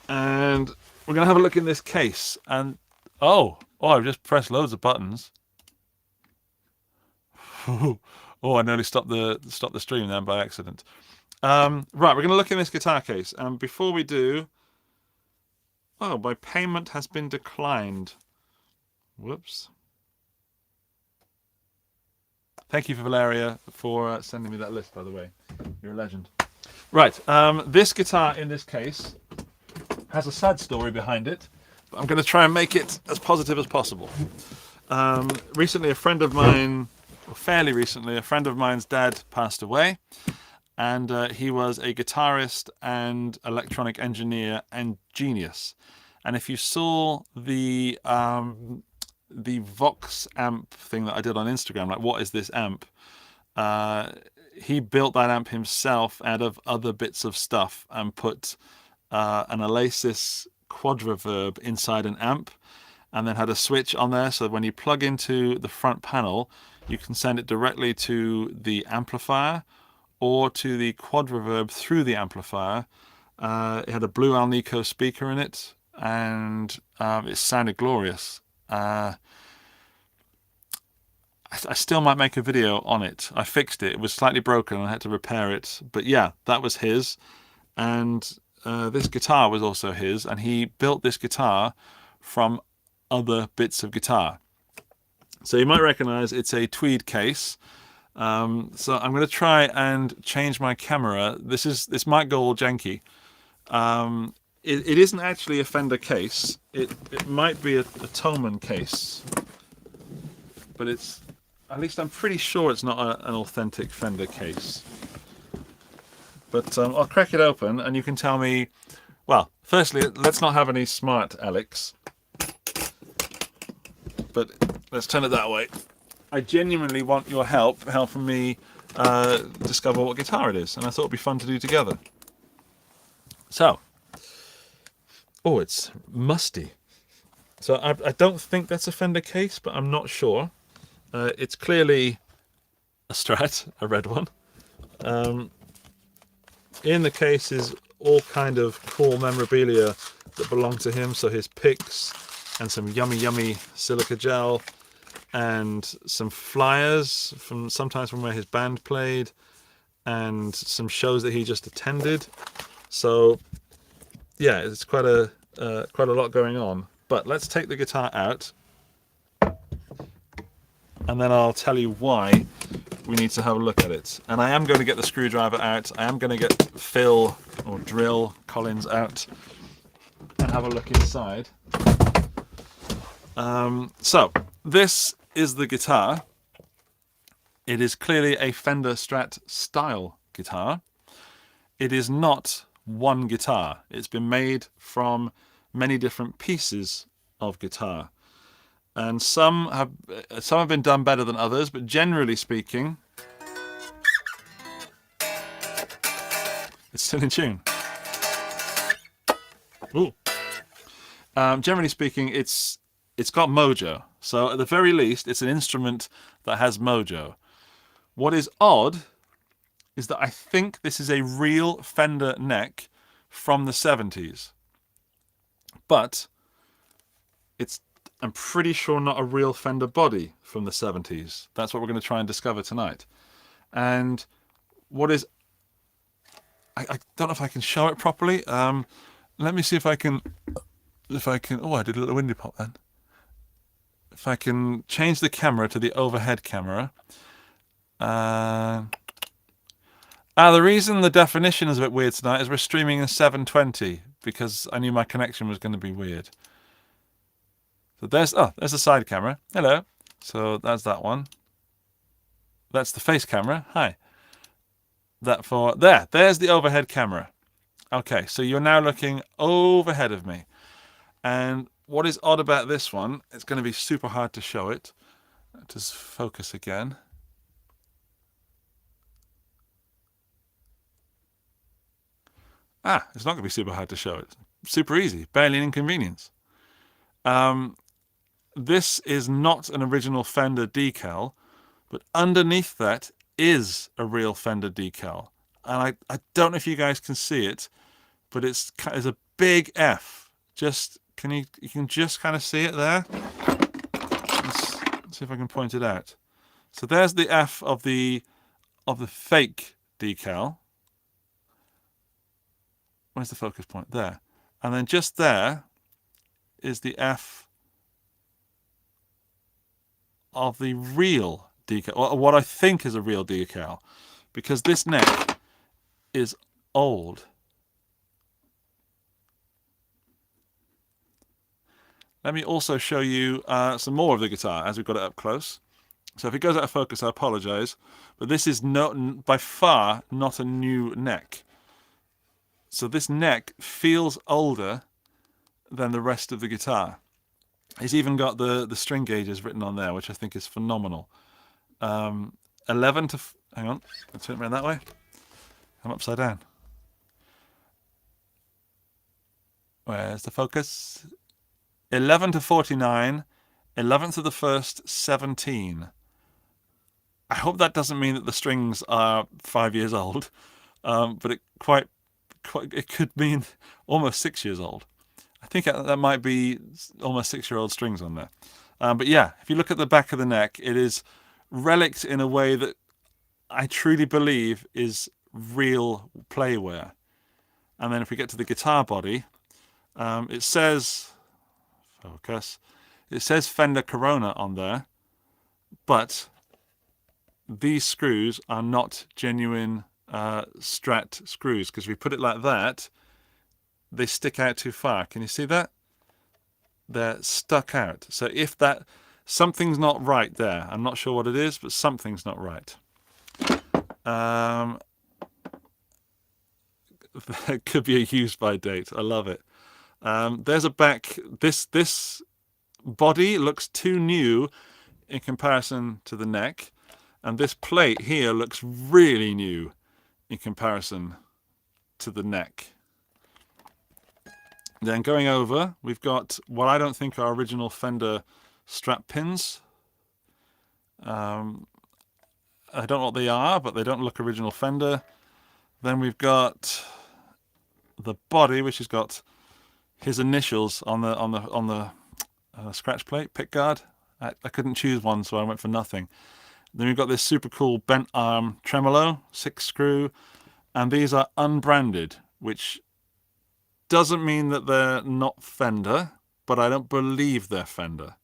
And we're going to have a look in this case. And oh, I've just pressed loads of buttons. Oh, I nearly stopped the stream then by accident. Right, we're going to look in this guitar case. And before we do... Oh, my payment has been declined. Whoops. Thank you, Valeria, for sending me that list, by the way. You're a legend. Right, this guitar in this case has a sad story behind it. But I'm going to try and make it as positive as possible. Recently, a friend of mine, or fairly recently, a friend of mine's dad passed away. And he was a guitarist and electronic engineer and genius. And if you saw the Vox amp thing that I did on Instagram, like what is this amp? He built that amp himself out of other bits of stuff and put an Alesis Quadriverb inside an amp, and then had a switch on there so when you plug into the front panel, you can send it directly to the amplifier or to the quad reverb through the amplifier. It had a blue Alnico speaker in it, and it sounded glorious. I still might make a video on it. I fixed it. It was slightly broken and I had to repair it. But yeah, that was his. And this guitar was also his. And he built this guitar from other bits of guitar. So you might recognize it's a tweed case. So I'm going to try and change my camera. This might go all janky. It isn't actually a Fender case. It might be a Thomann case, but it's, at least I'm pretty sure it's not an authentic Fender case. But I'll crack it open and you can tell me. Well, firstly, let's not have any smart Alex. But let's turn it that way. I genuinely want your help helping me discover what guitar it is, and I thought it'd be fun to do together. So, oh, it's musty. So I don't think that's a Fender case, but I'm not sure. It's clearly a Strat, a red one. In the case is all kind of cool memorabilia that belong to him. So his picks and some yummy silica gel, and some flyers sometimes from where his band played, and some shows that he just attended. So yeah, it's quite a lot going on. But let's take the guitar out, and then I'll tell you why we need to have a look at it. And I am going to get the screwdriver out. I am going to get Phil or Drill Collins out and have a look inside. So this is the guitar. It is clearly a Fender Strat style guitar. It is not one guitar. It's been made from many different pieces of guitar, and some have been done better than others, but generally speaking, it's still in tune. Ooh. Generally speaking, it's got mojo. So at the very least, it's an instrument that has mojo. What is odd is that I think this is a real Fender neck from the 70s. But it's, I'm pretty sure, not a real Fender body from the 70s. That's what we're going to try and discover tonight. And what is... I don't know if I can show it properly. Let me see if I can... Oh, I did a little windy pop then. If I can change the camera to the overhead camera. The reason the definition is a bit weird tonight is we're streaming in 720 because I knew my connection was going to be weird. So there's the side camera. Hello. So that's that one. That's the face camera. Hi. that for there. There's the overhead camera. Okay, so you're now looking overhead of me. And what is odd about this one, it's going to be super hard to show it. Just focus again. It's not going to be super hard to show it. Super easy, barely an inconvenience. This is not an original Fender decal, but underneath that is a real Fender decal. And I don't know if you guys can see it, but it's a big F. Just you can just kind of see it there. Let's see if I can point it out. So there's the F of the fake decal. Where's the focus point? There. And then just there is the F of the real decal, or what I think is a real decal, because this neck is old. Let me also show you some more of the guitar as we've got it up close. So if it goes out of focus, I apologize, but this is by far not a new neck. So this neck feels older than the rest of the guitar. It's even got the string gauges written on there, which I think is phenomenal. 11 to... Hang on, I'll turn it around that way. I'm upside down. Where's the focus? 11 to 49, 11th of the 1st, 17. I hope that doesn't mean that the strings are 5 years old, but it could mean almost 6 years old. I think that might be almost 6-year-old strings on there. But yeah, if you look at the back of the neck, it is relicked in a way that I truly believe is real playwear. And then if we get to the guitar body, it says, focus, it says Fender Corona on there, but these screws are not genuine Strat screws, because if we put it like that, they stick out too far. Can you see that? They're stuck out. So if something's not right there. I'm not sure what it is, but something's not right. It could be a use by date. I love it. There's a back. This body looks too new in comparison to the neck, and this plate here looks really new in comparison to the neck. Then going over, we've got what I don't think are original Fender strap pins. I don't know what they are, but they don't look original Fender. Then we've got the body, which has got his initials on the scratch plate, pick guard. I couldn't choose one, so I went for nothing. Then we've got this super cool bent arm tremolo, 6-screw, and these are unbranded, which doesn't mean that they're not Fender, but I don't believe they're Fender.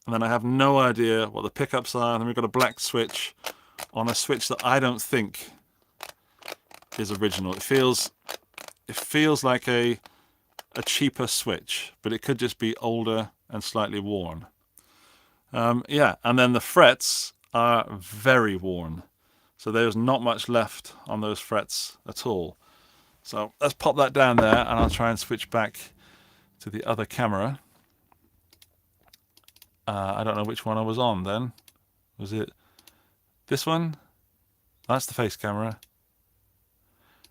And then I have no idea what the pickups are. And then we've got a black switch on a switch that I don't think is original. It feels like a cheaper switch, but it could just be older and slightly worn. Yeah, and then the frets are very worn. So there's not much left on those frets at all. So let's pop that down there, and I'll try and switch back to the other camera. I don't know which one I was on then. Was it this one? That's the face camera.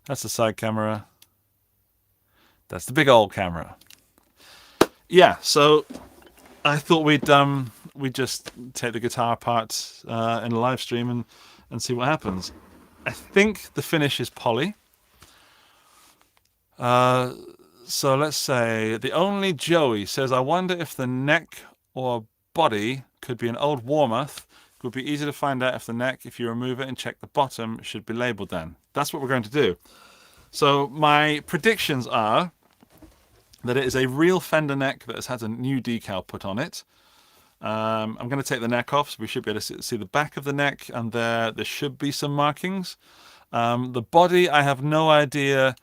That's the side camera. That's the big old camera. Yeah, so I thought we'd just take the guitar apart in a live stream and see what happens. I think the finish is poly. So let's say the only Joey says, I wonder if the neck or body could be an old Warmoth. It would be easy to find out if the neck, if you remove it and check the bottom, should be labeled then. That's what we're going to do. So my predictions are that it is a real Fender neck that has had a new decal put on it. I'm going to take the neck off, so we should be able to see the back of the neck, and there should be some markings. The body, I have no idea,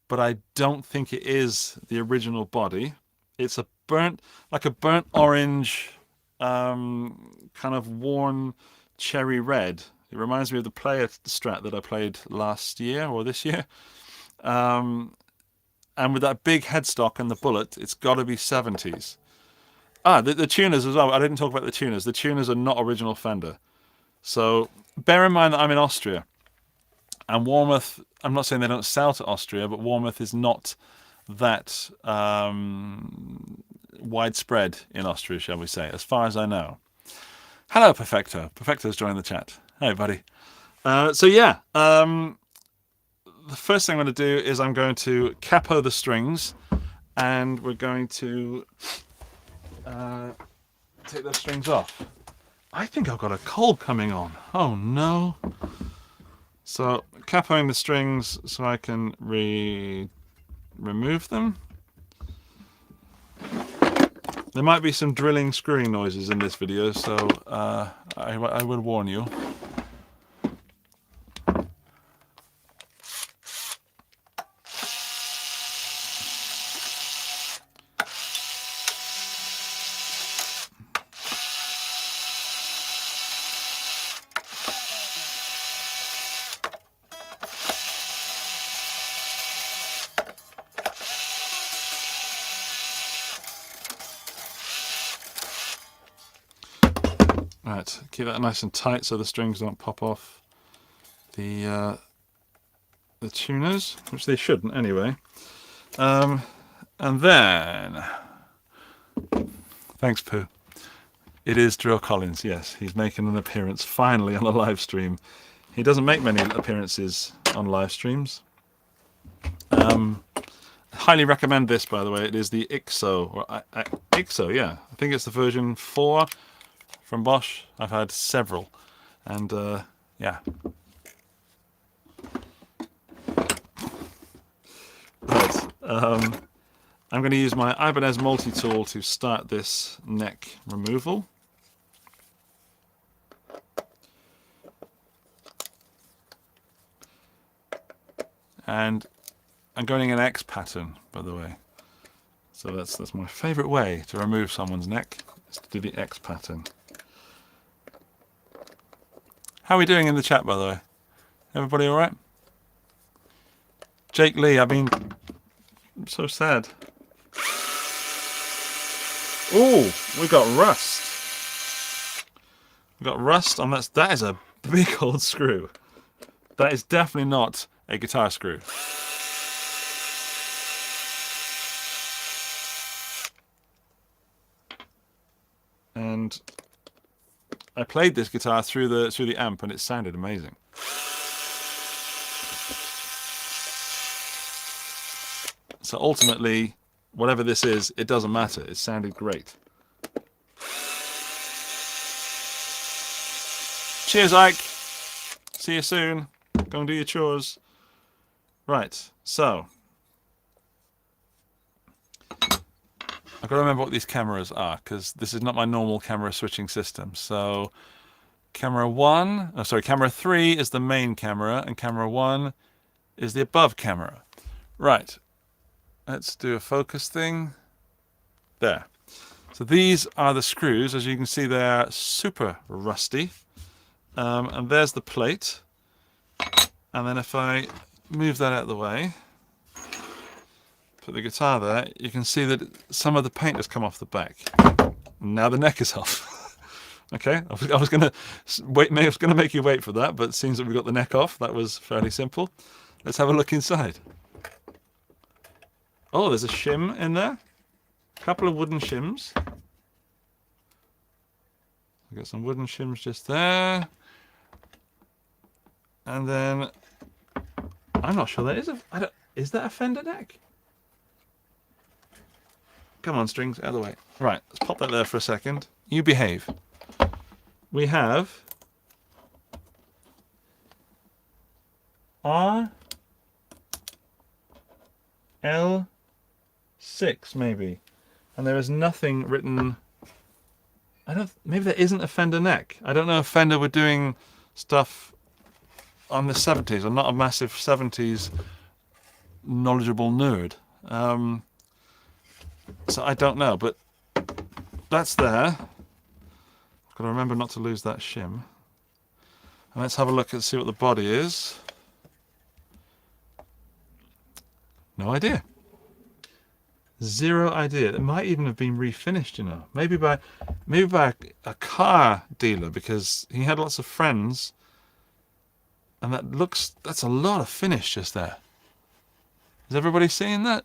but I don't think it is the original body. It's like a burnt orange, kind of worn cherry red It reminds me of the player Strat that I played last year or this year. And with that big headstock and the bullet, it's got to be 70s. The tuners as well. I didn't talk about the tuners. The tuners are not original Fender. So bear in mind that I'm in Austria. And Warmouth, I'm not saying they don't sell to Austria, but Warmouth is not that widespread in Austria, shall we say, as far as I know. Hello, Perfecto. Perfecto's joined the chat. Hey, buddy. The first thing I'm going to do is I'm going to capo the strings, and we're going to take those strings off. I think I've got a cold coming on. Oh, no. So, capoing the strings so I can remove them. There might be some drilling, screwing noises in this video, so I will warn you. Right, keep that nice and tight so the strings don't pop off the tuners, which they shouldn't anyway. And then, thanks Pooh. It is Drew Collins, yes, he's making an appearance finally on a live stream. He doesn't make many appearances on live streams. Highly recommend this, by the way. It is the IXO, or IXO, yeah. I think it's the version 4 from Bosch. I've had several, and yeah. Right, I'm going to use my Ibanez multi-tool to start this neck removal. And I'm going in an X pattern, by the way. So that's my favourite way to remove someone's neck, is to do the X pattern. How are we doing in the chat, by the way? Everybody all right? Jake Lee, I'm so sad. Oh, we got rust. We got rust on that. That is a big old screw. That is definitely not a guitar screw. And I played this guitar through the amp, and it sounded amazing. So ultimately, whatever this is, it doesn't matter. It sounded great. Cheers, Ike. See you soon. Go and do your chores. Right, so I've got to remember what these cameras are, because this is not my normal camera switching system. So camera 3 is the main camera, and camera 1 is the above camera. Right, let's do a focus thing. There. So these are the screws. As you can see, they're super rusty. And there's the plate. And then if I move that out of the way, put the guitar there, you can see that some of the paint has come off the back. Now the neck is off. Okay, I was gonna wait. I was gonna make you wait for that, but it seems that we got the neck off. That was fairly simple. Let's have a look inside. Oh, there's a shim in there. A couple of wooden shims. I've got some wooden shims just there. And then I'm not sure that is is that a Fender neck? Come on, strings, out of the way. Right, let's pop that there for a second. You behave. We have RL6 maybe, and there is nothing written. Maybe there isn't a Fender neck. I don't know if Fender were doing stuff on the 70s. I'm not a massive 70s knowledgeable nerd. So I don't know, but that's there. I've got to remember not to lose that shim. And let's have a look and see what the body is. No idea. Zero idea. It might even have been refinished, you know. Maybe by a car dealer, because he had lots of friends. And that's a lot of finish just there. Is everybody seeing that?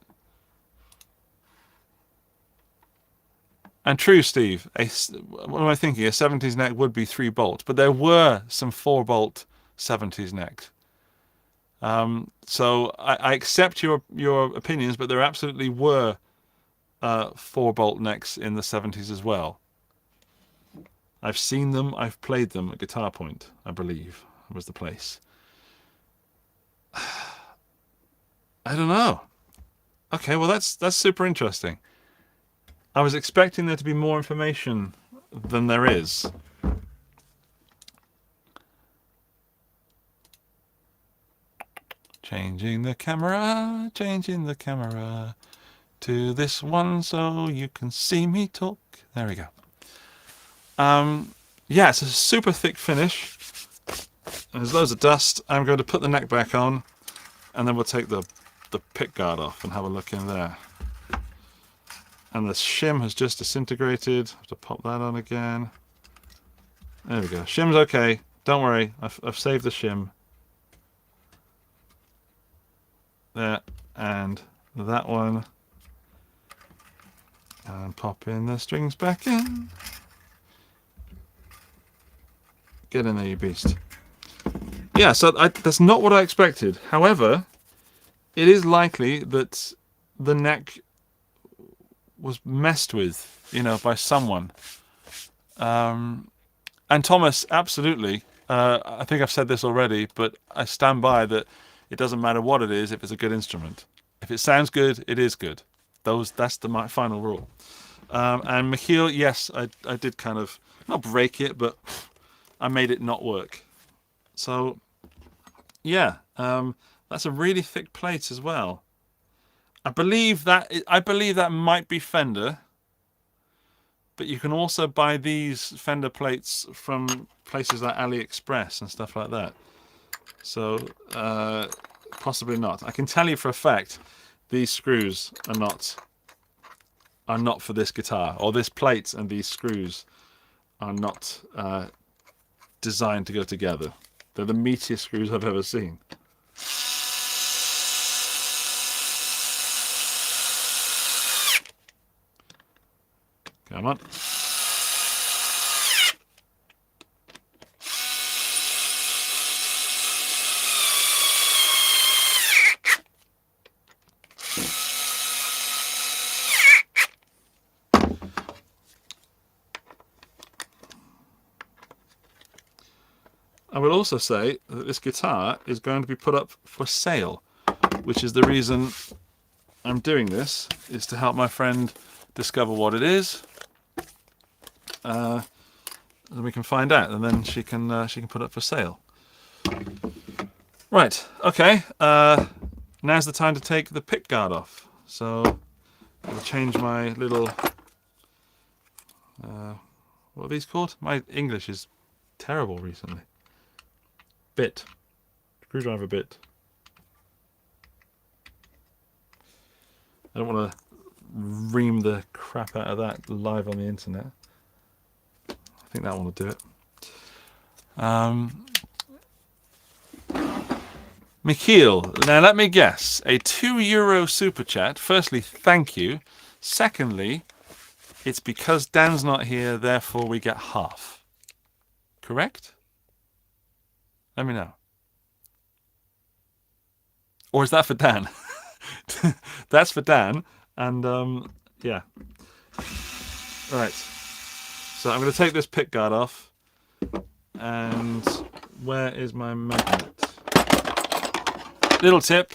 And true, Steve. What am I thinking? A 70s neck would be 3 bolt, but there were some 4 bolt 70s necks. So I accept your opinions, but there absolutely were 4 bolt necks in the 70s as well. I've seen them. I've played them at Guitar Point, I believe, was the place. I don't know. Okay, well that's super interesting. I was expecting there to be more information than there is. Changing the camera to this one so you can see me talk. There we go. Yeah, it's a super thick finish. There's loads of dust. I'm going to put the neck back on, and then we'll take the pick guard off and have a look in there. And the shim has just disintegrated. I have to pop that on again. There we go. Shim's okay. Don't worry. I've saved the shim. There. And that one. And pop in the strings back in. Get in there, you beast. Yeah, so that's not what I expected. However, it is likely that the neck was messed with, you know, by someone. And Thomas, absolutely. I think I've said this already, but I stand by that it doesn't matter what it is if it's a good instrument. If it sounds good, it is good. That's my final rule. And Michiel, yes, I did kind of, not break it, but I made it not work. So, yeah, that's a really thick plate as well. I believe that might be Fender, but you can also buy these Fender plates from places like AliExpress and stuff like that. So possibly not. I can tell you for a fact these screws are not for this guitar, or this plate and these screws are not designed to go together. They're the meatiest screws I've ever seen. Come on. I will also say that this guitar is going to be put up for sale, which is the reason I'm doing this, is to help my friend discover what it is. And we can find out, and then she can put it up for sale. Right, okay. Now's the time to take the pick guard off. So I'll change my little what are these called? My English is terrible recently. Bit. Screwdriver bit. I don't want to ream the crap out of that live on the internet. I think that one will do it. Michiel, now let me guess. A €2 super chat. Firstly, thank you. Secondly, it's because Dan's not here, therefore we get half. Correct? Let me know. Or is that for Dan? That's for Dan. And yeah. Right. So I'm going to take this pick guard off. And where is my magnet? Little tip.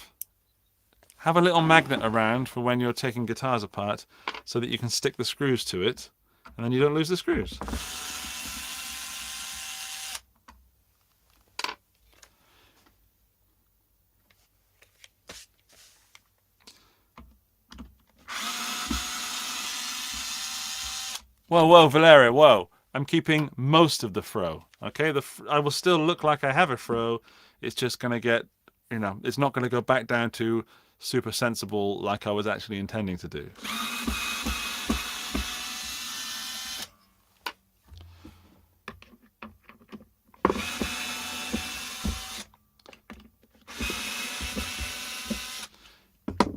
Have a little magnet around for when you're taking guitars apart so that you can stick the screws to it and then you don't lose the screws. Whoa, Valeria, whoa. I'm keeping most of the fro. Okay, I will still look like I have a fro. It's just going to get, it's not going to go back down to super sensible like I was actually intending to do.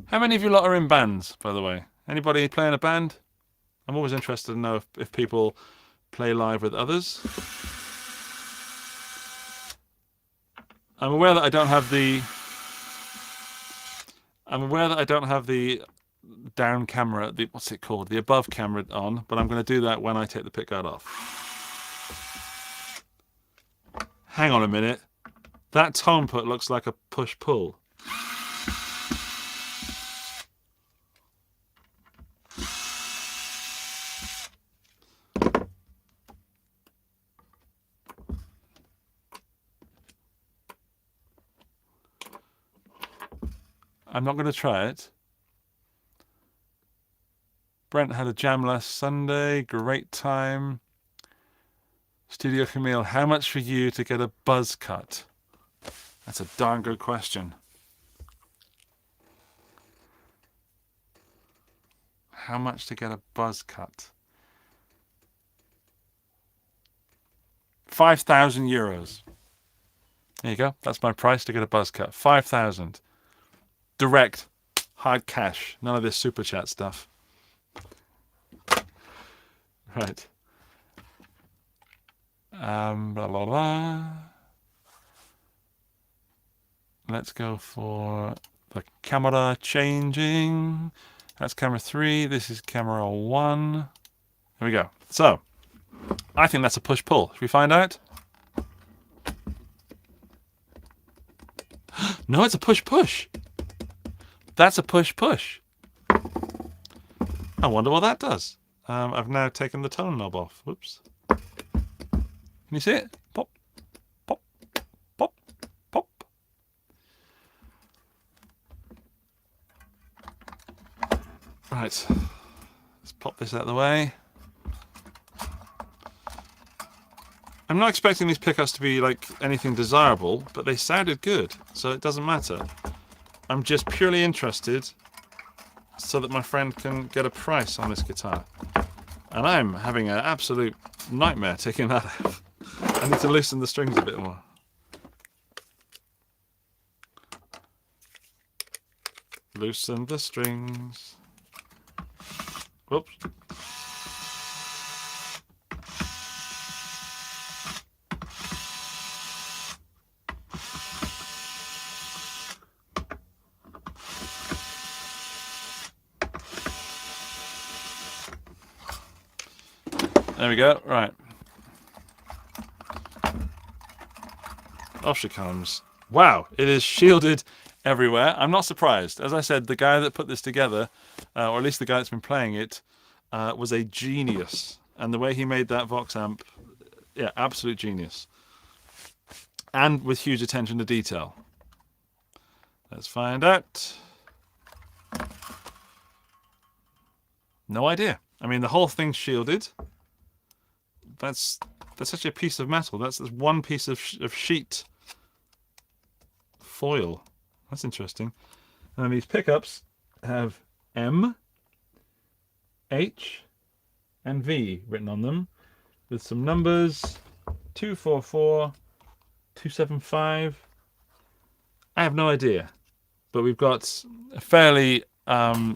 How many of you lot are in bands, by the way? Anybody play in a band? I'm always interested to know if people play live with others. I'm aware that I don't have the down camera, what's it called? The above camera on, but I'm going to do that when I take the pickguard off. Hang on a minute. That tone put looks like a push-pull. I'm not going to try it. Brent had a jam last Sunday. Great time. Studio Camille, how much for you to get a buzz cut? That's a darn good question. How much to get a buzz cut? 5,000 euros. There you go. That's my price to get a buzz cut. 5,000. Direct. Hard cash. None of this super chat stuff. Right. Blah, blah, blah. Let's go for the camera changing. That's camera 3. This is camera 1. There we go. So, I think that's a push-pull. Should we find out? No, it's a push-push. That's a push-push. I wonder what that does. I've now taken the tone knob off. Whoops. Can you see it? Pop, pop, pop, pop. Right. Let's pop this out of the way. I'm not expecting these pickups to be like anything desirable, but they sounded good, so it doesn't matter. I'm just purely interested so that my friend can get a price on this guitar. And I'm having an absolute nightmare taking that out. I need to loosen the strings a bit more. Loosen the strings. Whoops. There we go. Right. Off she comes. Wow, it is shielded everywhere. I'm not surprised. As I said, the guy that put this together, or at least the guy that's been playing it, was a genius. And the way he made that Vox amp, yeah, absolute genius. And with huge attention to detail. Let's find out. No idea. I mean, the whole thing's shielded. That's actually a piece of metal. That's one piece of sheet foil. That's interesting. And these pickups have M, H, and V written on them, with some numbers: 244, 275. I have no idea, but we've got a fairly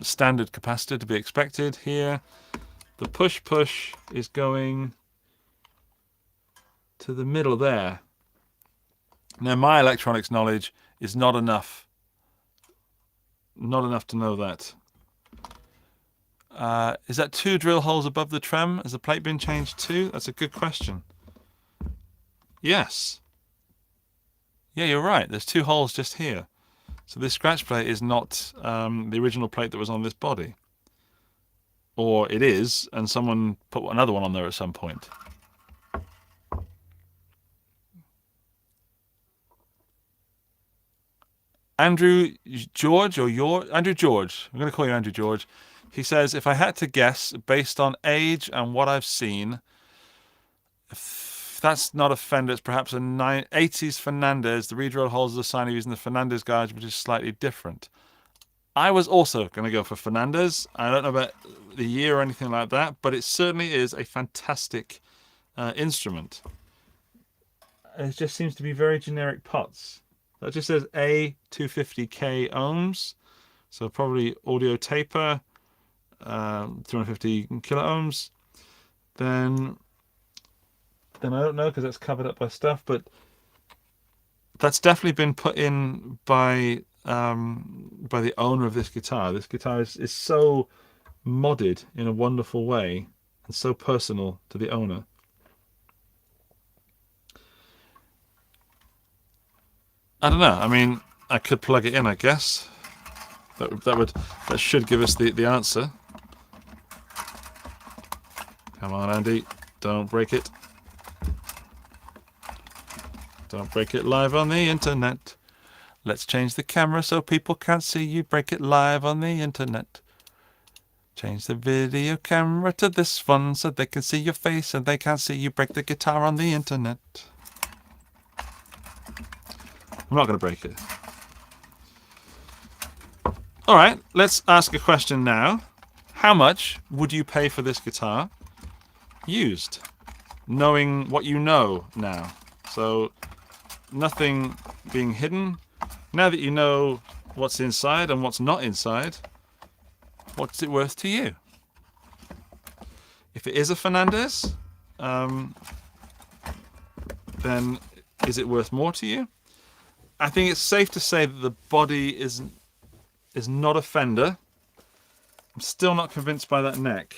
standard capacitor to be expected here. The push is going to the middle there. Now, my electronics knowledge is not enough to know that. Is that 2 drill holes above the trem? Has the plate been changed too? That's a good question. Yes. Yeah, you're right. There's 2 holes just here. So this scratch plate is not the original plate that was on this body. Or it is, and someone put another one on there at some point. Andrew George, Andrew George. I'm going to call you Andrew George. He says, if I had to guess, based on age and what I've seen, If that's not a Fender, it's perhaps a 80s Fernandez. The reed roll holds the sign of using the Fernandez gauge, which is slightly different. I was also going to go for Fernandez. I don't know about the year or anything like that, but it certainly is a fantastic instrument. It just seems to be very generic pots. That just says A250K ohms, so probably audio taper, 250 kilo ohms. Then I don't know because that's covered up by stuff, but that's definitely been put in by the owner of this guitar. This guitar is so modded in a wonderful way and so personal to the owner. I don't know. I mean, I could plug it in, I guess. That should give us the answer. Come on, Andy. Don't break it. Don't break it live on the internet. Let's change the camera so people can't see you break it live on the internet. Change the video camera to this one so they can see your face and they can't see you break the guitar on the internet. I'm not going to break it. All right, let's ask a question now. How much would you pay for this guitar used? Knowing what you know now. So nothing being hidden. Now that you know what's inside and what's not inside, what's it worth to you? If it is a Fernandez, then is it worth more to you? I think it's safe to say that the body is not a Fender. I'm still not convinced by that neck.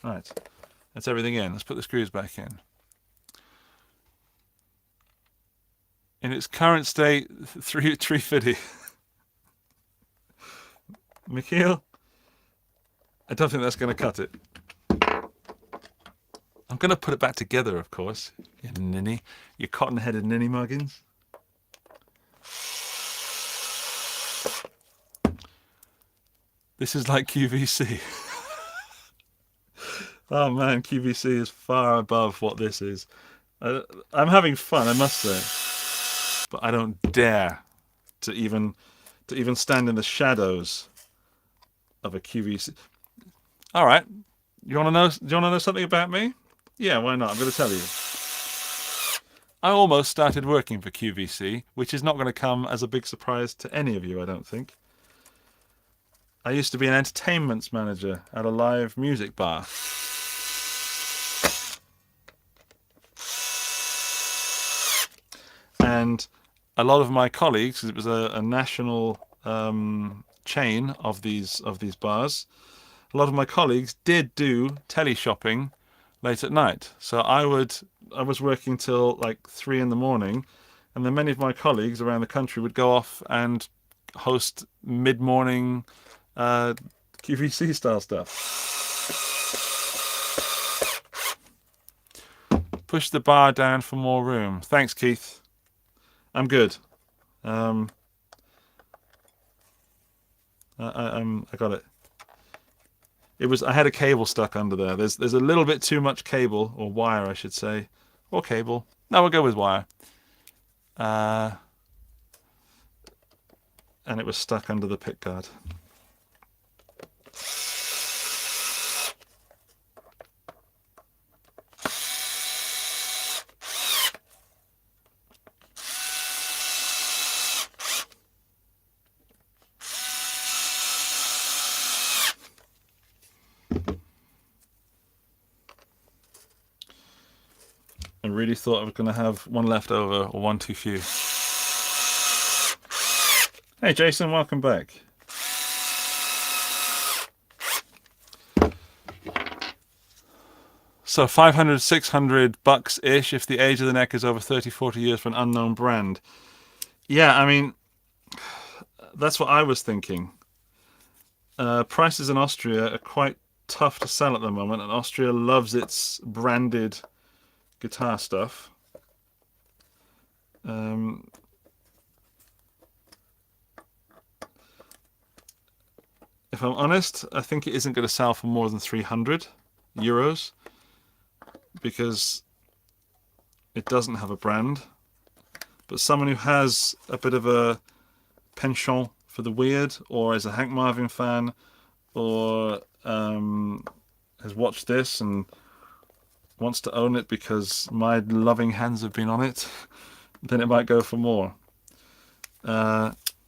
Right, that's everything in. Let's put the screws back in. In its current state, 350. Mikhail, I don't think that's going to cut it. I'm going to put it back together, of course. You ninny. You cotton-headed ninny muggins. This is like QVC. Oh man, QVC is far above what this is. I'm having fun, I must say. But I don't dare to even stand in the shadows of a QVC. All right. You want to know? Do you want to know something about me? Yeah, why not? I'm going to tell you. I almost started working for QVC, which is not going to come as a big surprise to any of you, I don't think. I used to be an entertainments manager at a live music bar. And a lot of my colleagues, 'cause it was a national chain of these bars, a lot of my colleagues did do teleshopping late at night. So I was working till like 3 in the morning, and then many of my colleagues around the country would go off and host mid-morning QVC style stuff. Push the bar down for more room. Thanks, Keith. I'm good. I got it. I had a cable stuck under there. There's a little bit too much cable, or wire, I should say, or cable. No, we'll go with wire. And it was stuck under the pick guard. I really thought I was going to have one left over or one too few. Hey Jason, welcome back. So 500, 600 bucks-ish if the age of the neck is over 30, 40 years for an unknown brand. Yeah, I mean, that's what I was thinking. Prices in Austria are quite tough to sell at the moment, and Austria loves its branded guitar stuff. If if I'm honest, I think it isn't going to sell for more than €300 because it doesn't have a brand. But someone who has a bit of a penchant for the weird, or is a Hank Marvin fan, or has watched this and wants to own it because my loving hands have been on it, then it might go for more.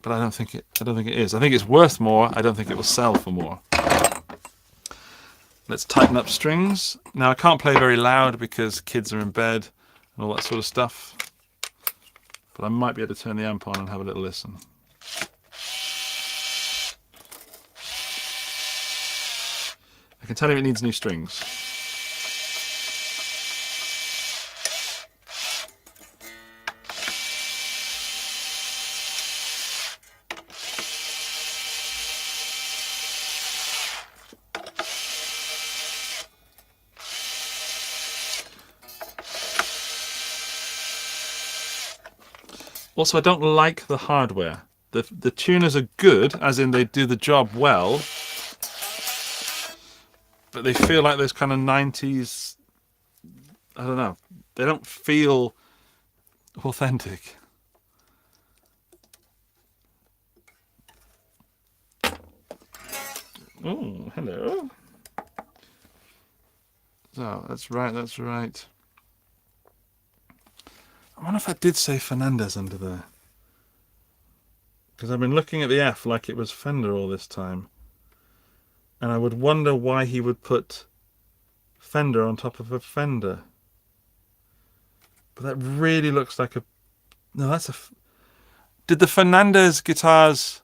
But I don't think it is. I think it's worth more. I don't think it will sell for more. Let's tighten up strings. Now I can't play very loud because kids are in bed and all that sort of stuff. But I might be able to turn the amp on and have a little listen. I can tell you it needs new strings. Also, I don't like the hardware. The tuners are good, as in they do the job well, but they feel like those kind of 90s, I don't know, they don't feel authentic. Oh, hello. So, that's right. I wonder if I did say Fernandez under there. Because I've been looking at the F like it was Fender all this time. And I would wonder why he would put Fender on top of a Fender. But that really looks like a... No, that's a... Did the Fernandez guitars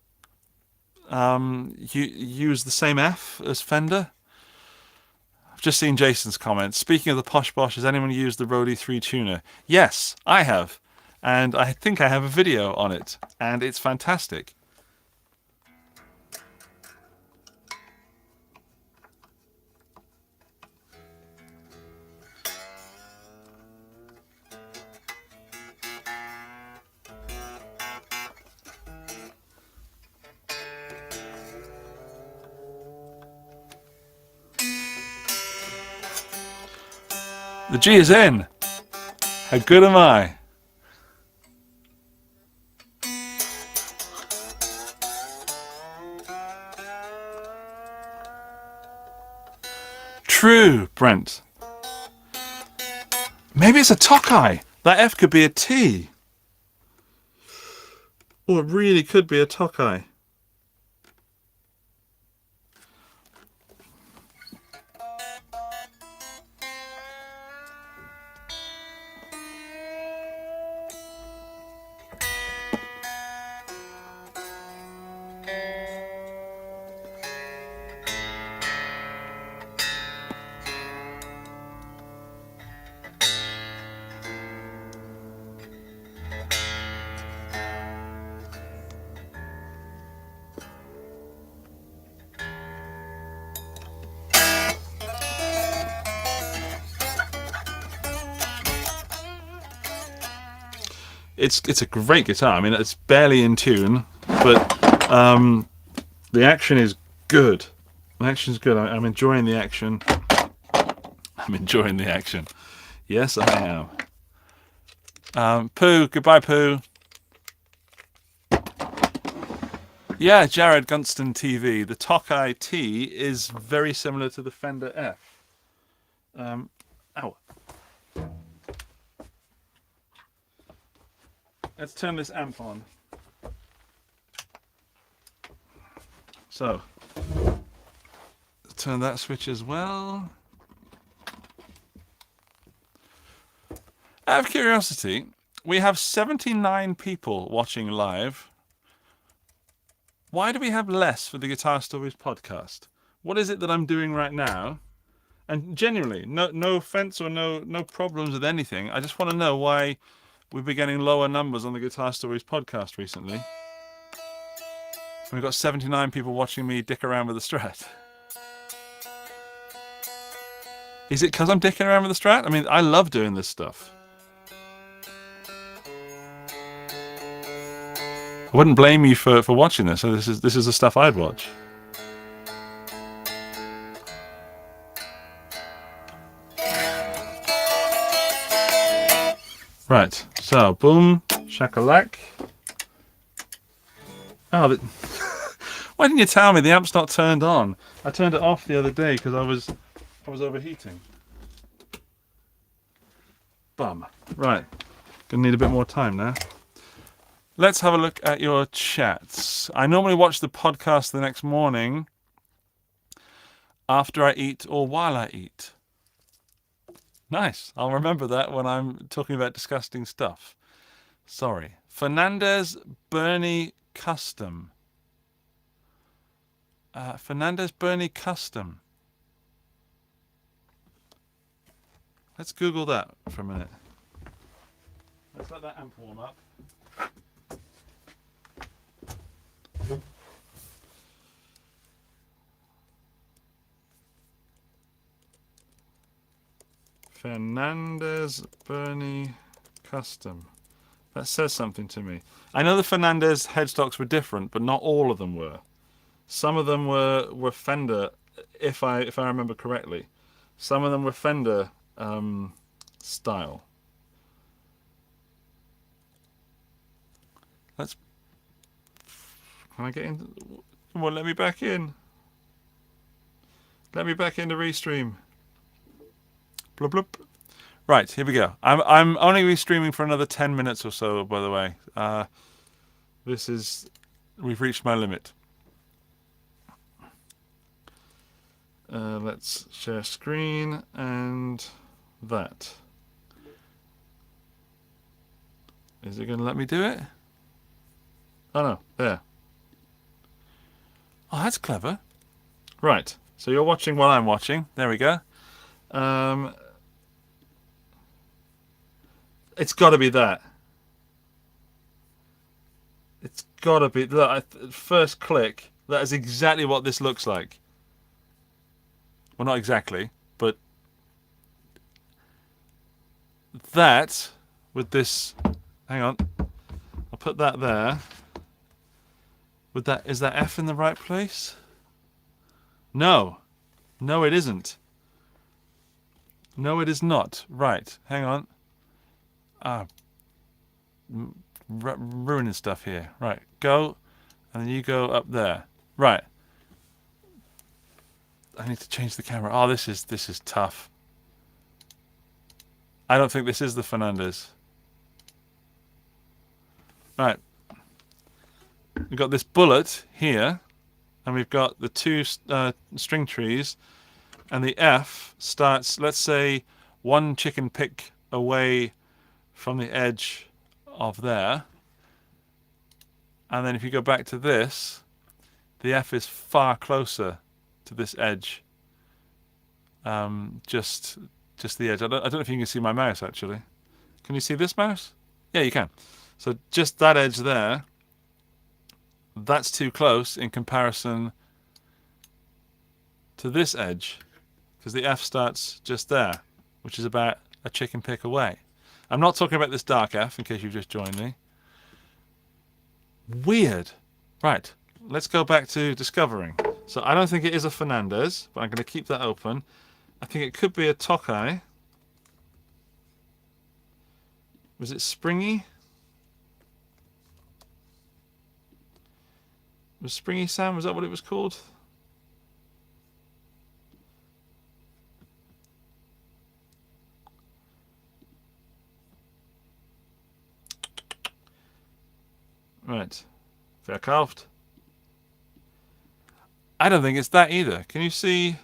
use the same F as Fender? I've just seen Jason's comments. Speaking of the Posh Bosh, has anyone used the Rode 3 tuner? Yes, I have. And I think I have a video on it. And it's fantastic. The G is in. How good am I? True, Brent. Maybe it's a Tokai. That F could be a T. Or it really could be a Tokai. It's a great guitar. I mean, it's barely in tune, but the action is good. The action's good. I'm enjoying the action. I'm enjoying the action. Yes, I am. Pooh, goodbye, Pooh. Yeah, Jared Gunston TV. The Tokai T is very similar to the Fender F. Ow. Let's turn this amp on. So, turn that switch as well. Out of curiosity, we have 79 people watching live. Why do we have less for the Guitar Stories podcast? What is it that I'm doing right now? And genuinely, no offense or no problems with anything. I just want to know why we've been getting lower numbers on the Guitar Stories podcast recently. We've got 79 people watching me dick around with the Strat. Is it because I'm dicking around with the Strat? I mean, I love doing this stuff. I wouldn't blame you for watching this. So this is the stuff I'd watch. Right. So, boom, shakalak. Oh, why didn't you tell me the amp's not turned on? I turned it off the other day because I was overheating. Bum. Right. Gonna need a bit more time now. Let's have a look at your chats. I normally watch the podcast the next morning after I eat or while I eat. Nice. I'll remember that when I'm talking about disgusting stuff. Sorry. Fernandez Bernie Custom. Fernandez Bernie Custom. Let's Google that for a minute. Let's let that amp warm up. Fernandez Bernie Custom. That says something to me. I know the Fernandez headstocks were different, but not all of them were. Some of them were Fender, if I remember correctly. Some of them were Fender style. Let's. Can I get in? Come on, let me back in. Let me back into Restream. Blub blub. Right, here we go. I'm only restreaming for another 10 minutes or so, by the way. We've reached my limit. Let's share screen and that. Is it going to let me do it? Oh no, there. Oh, that's clever. Right, so you're watching while I'm watching. There we go. It's got to be that. It's got to be. Look, first click, that is exactly what this looks like. Well, not exactly, but that with this. Hang on, I'll put that there. With that, is that F in the right place? No, no, it isn't. No, it is not. Right, hang on. Ruining stuff here. Right, go, and then you go up there. Right. I need to change the camera. Oh, this is tough. I don't think this is the Fernandez. Right. We've got this bullet here, and we've got the two string trees, and the F starts, let's say, one chicken pick away from the edge of there. And then if you go back to this, the F is far closer to this edge. Just the edge. I don't know if you can see my mouse, actually. Can you see this mouse? Yeah, you can. So just that edge there, that's too close in comparison to this edge, because the F starts just there, which is about a chicken pick away. I'm not talking about this dark F, in case you've just joined me. Weird. Right, let's go back to discovering. So I don't think it is a Fernandez, but I'm going to keep that open. I think it could be a Tokai. Was it Springy? Was Springy Sam, was that what it was called? Right. Verkauft. I don't think it's that either. Can you see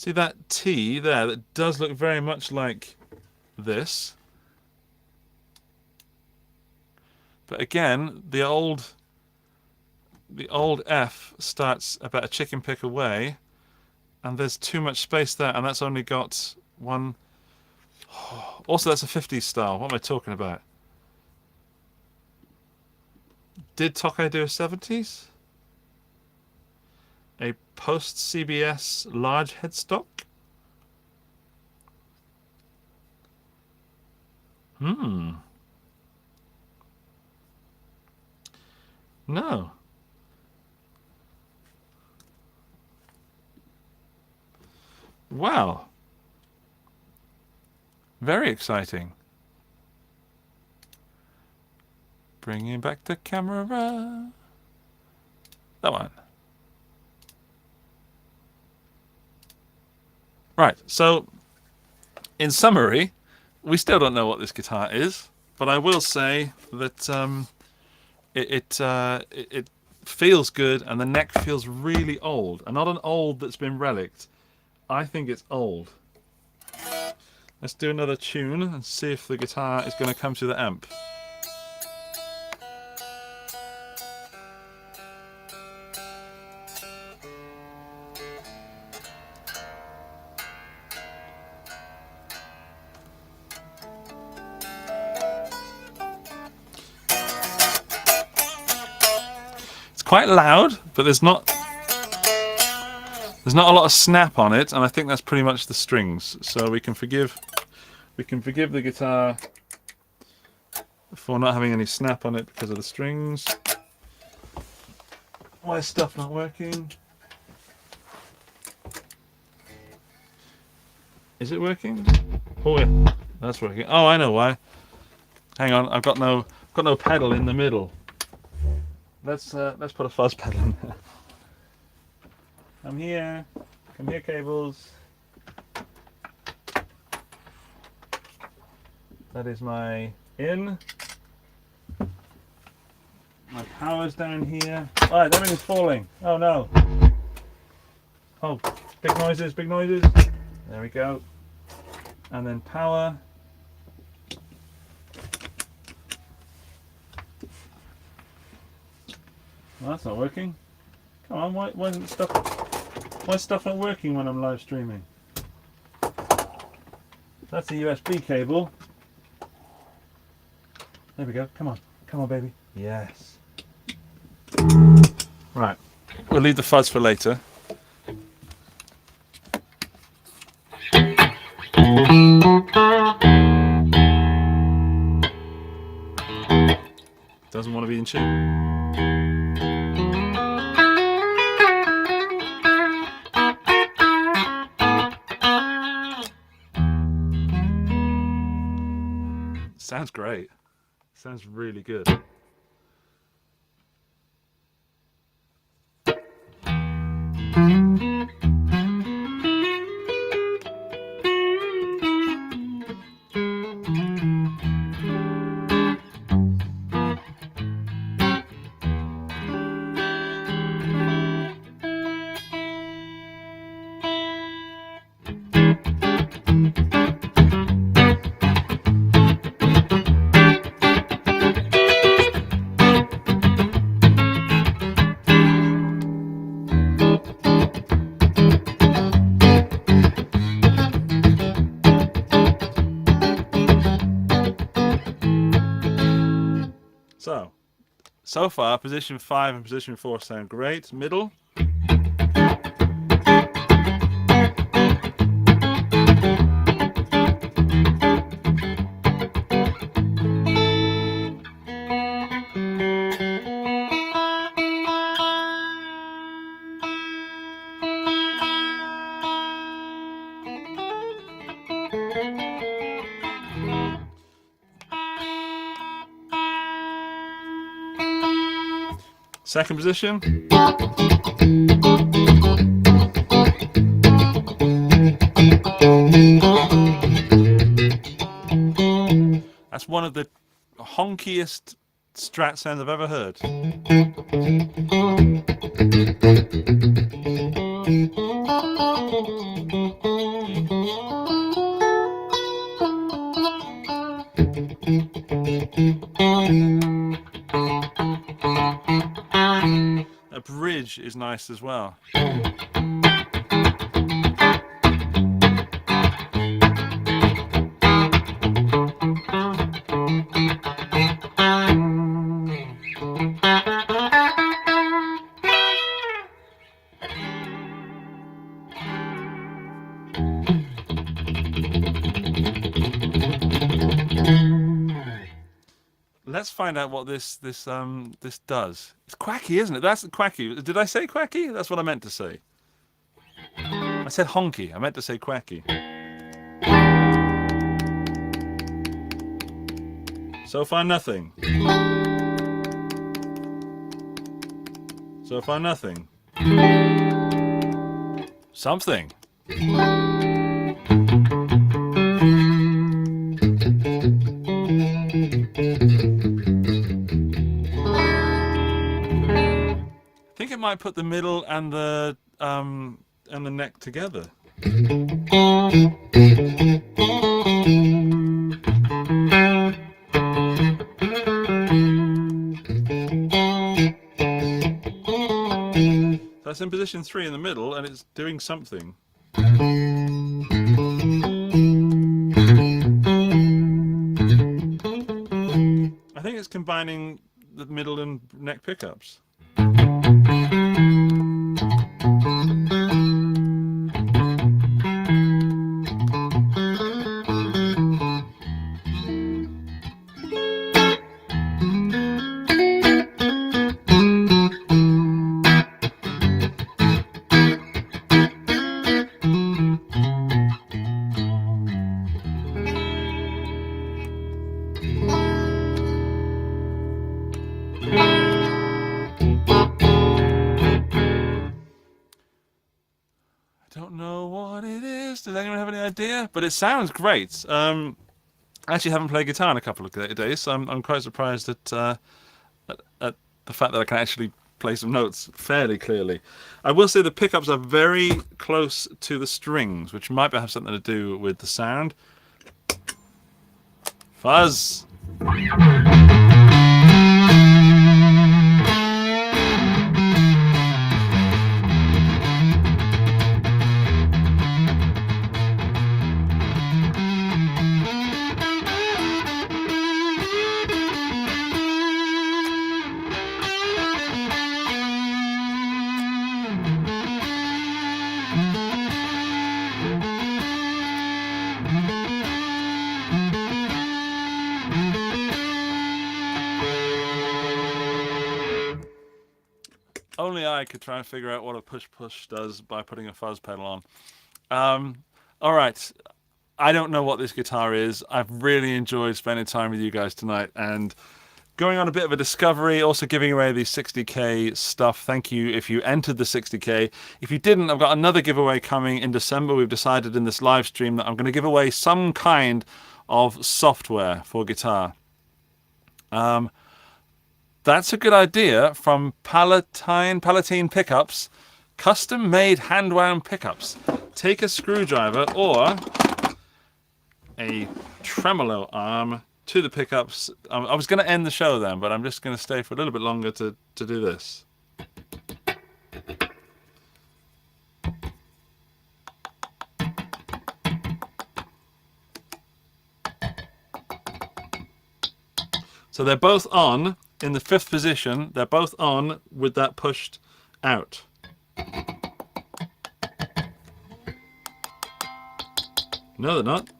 that T there that does look very much like this? But again, the old F starts about a chicken pick away, and there's too much space there, and that's only got one. Also, that's a 50s style. What am I talking about? Did Tokai do a 70s? A post-CBS large headstock? No. Wow. Very exciting. Bringing back the camera. That one. Right, so in summary, we still don't know what this guitar is, but I will say that it feels good, and the neck feels really old, and not an old that's been relicked. I think it's old. Let's do another tune and see if the guitar is going to come to the amp. It's quite loud, but there's not a lot of snap on it, and I think that's pretty much the strings. So we can forgive the guitar for not having any snap on it because of the strings. Why is stuff not working? Is it working? Oh yeah, that's working. Oh, I know why. Hang on, I've got no pedal in the middle. Let's put a fuzz pedal in there. Come here, cables. That is my in. My power's down here. Alright, everything's falling. Oh no. Oh, big noises, big noises. There we go. And then power. Well, that's not working. Come on, why isn't stuff? Why is stuff not working when I'm live streaming? That's a USB cable. There we go. Come on, baby. Yes. Right. We'll leave the fuzz for later. Doesn't want to be in tune. Sounds great. Sounds really good. So far, position 5 and position 4 sound great. Middle. Second position. That's one of the honkiest Strat sounds I've ever heard. A bridge is nice as well. Let's find out what this does. It's quacky, isn't it? That's quacky. Did I say quacky? That's what I meant to say. I said honky. I meant to say quacky. So far, nothing. So far, nothing. Something. I think it might put the middle and the neck together. That's in position 3 in the middle, and it's doing something. I think it's combining the middle and neck pickups. Don't know what it is. Does anyone have any idea? But it sounds great. I actually haven't played guitar in a couple of days, so I'm quite surprised at the fact that I can actually play some notes fairly clearly. I will say the pickups are very close to the strings, which might have something to do with the sound. Fuzz. Only I could try and figure out what a push-push does by putting a fuzz pedal on. All right. I don't know what this guitar is. I've really enjoyed spending time with you guys tonight and going on a bit of a discovery, also giving away the 60k stuff. Thank you if you entered the 60k. If you didn't, I've got another giveaway coming in December. We've decided in this live stream that I'm going to give away some kind of software for guitar. That's a good idea from Palatine Pickups. Custom-made hand-wound pickups. Take a screwdriver or a tremolo arm to the pickups. I was going to end the show then, but I'm just going to stay for a little bit longer to do this. So they're both on in the 5th position. They're both on with that pushed out. No, they're not.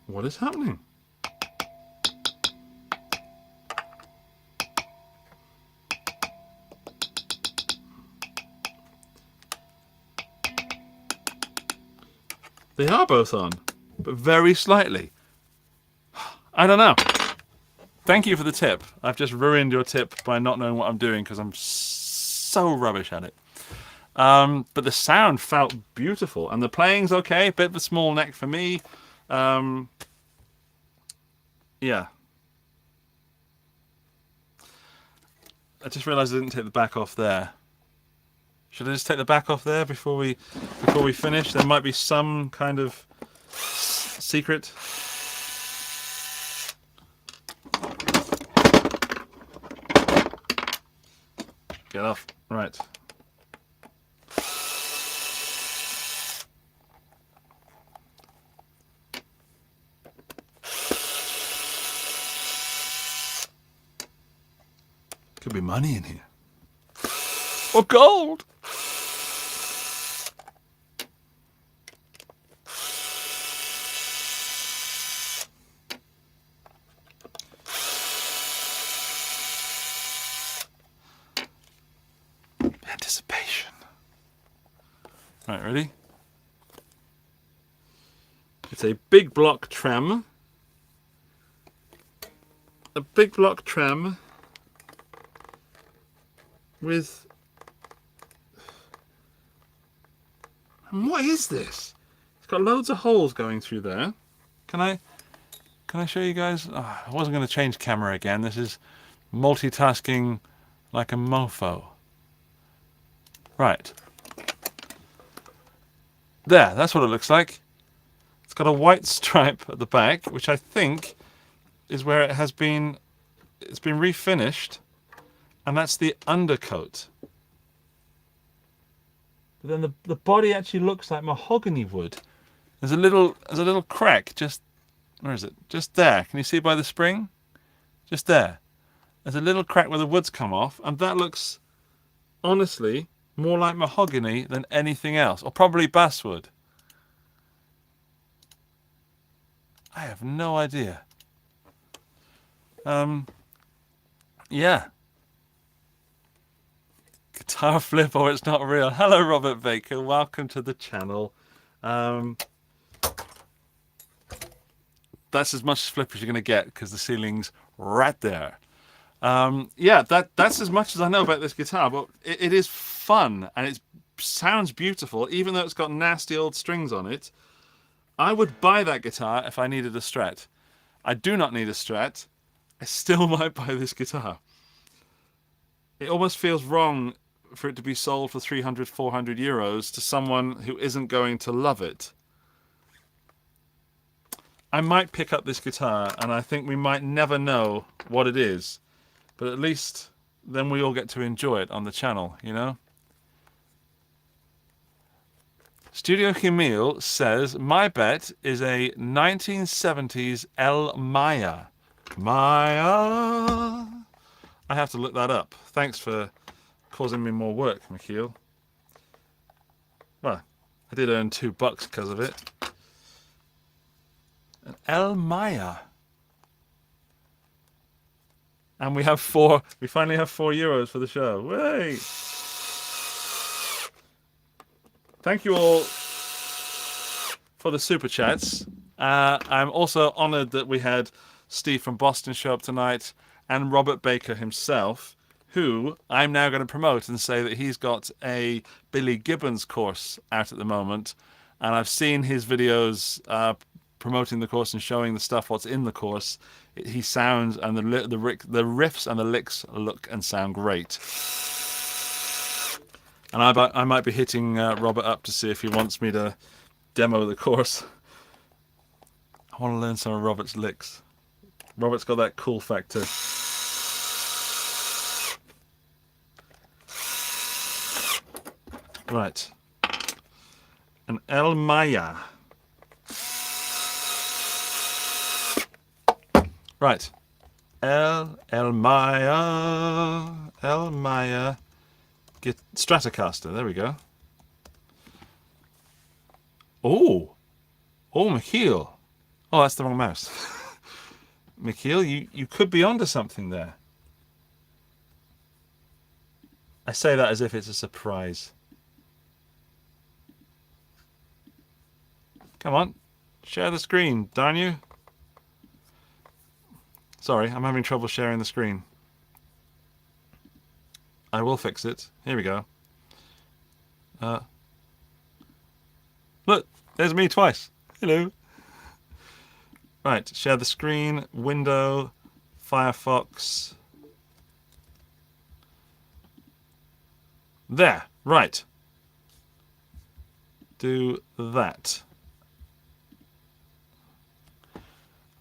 What is happening? They are both on, but very slightly. I don't know. Thank you for the tip. I've just ruined your tip by not knowing what I'm doing because I'm so rubbish at it. But the sound felt beautiful, and the playing's okay. Bit of a small neck for me. Yeah. I just realised I didn't take the back off there. Should I just take the back off there before we finish? There might be some kind of secret. Get off. Right. Could be money in here. Or gold. Anticipation. Right, ready? It's a big block trem. A big block trem with... And what is this? It's got loads of holes going through there. Can I show you guys? Oh, I wasn't going to change camera again. This is multitasking like a mofo. Right. There, that's what it looks like. It's got a white stripe at the back, which I think is where it has been... It's been refinished. And that's the undercoat. But then the body actually looks like mahogany wood. There's a little crack just... Where is it? Just there. Can you see by the spring? Just there. There's a little crack where the wood's come off, and that looks, honestly, more like mahogany than anything else. Or probably basswood. I have no idea. Yeah. Guitar flip or it's not real. Hello, Robert Baker. Welcome to the channel. That's as much flip as you're going to get because the ceiling's right there. Yeah, that's as much as I know about this guitar, but it is fun and it sounds beautiful, even though it's got nasty old strings on it. I would buy that guitar if I needed a Strat. I do not need a Strat. I still might buy this guitar. It almost feels wrong for it to be sold for 300, 400 euros to someone who isn't going to love it. I might pick up this guitar and I think we might never know what it is. But at least then we all get to enjoy it on the channel, you know? Studio Himil says, my bet is a 1970s El Maya. Maya. I have to look that up. Thanks for causing me more work, Michiel. Well, I did earn $2 because of it. An El Maya. And we finally have €4 for the show. Way! Thank you all for the super chats. I'm also honoured that we had Steve from Boston show up tonight and Robert Baker himself, who I'm now going to promote and say that he's got a Billy Gibbons course out at the moment. And I've seen his videos promoting the course and showing the stuff what's in the course. He sounds, and the riffs and the licks look and sound great. And I might be hitting Robert up to see if he wants me to demo the course. I want to learn some of Robert's licks. Robert's got that cool factor. Right. An El Maya. Right. El Maya. Get Stratocaster. There we go. Oh. Oh, Michiel. Oh, that's the wrong mouse. Michiel, you could be onto something there. I say that as if it's a surprise. Come on. Share the screen, darn you. Sorry, I'm having trouble sharing the screen. I will fix it. Here we go. Look, there's me twice. Hello. Right, share the screen, window, Firefox. There, right. Do that.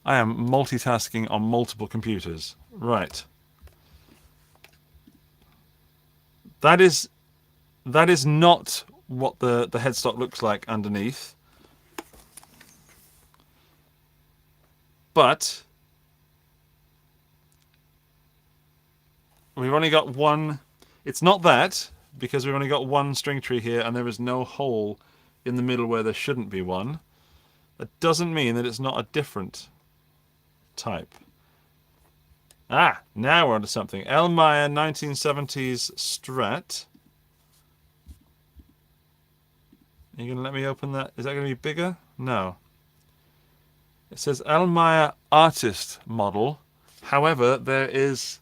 I am multitasking on multiple computers. Right. That is not what the headstock looks like underneath. But we've only got one. It's not that, because we've only got one string tree here and there is no hole in the middle where there shouldn't be one. That doesn't mean that it's not a different type. Ah, now we're onto something. El Maya 1970s Strat. Are you going to let me open that? Is that going to be bigger? No. It says Elmire Artist Model. However, there is...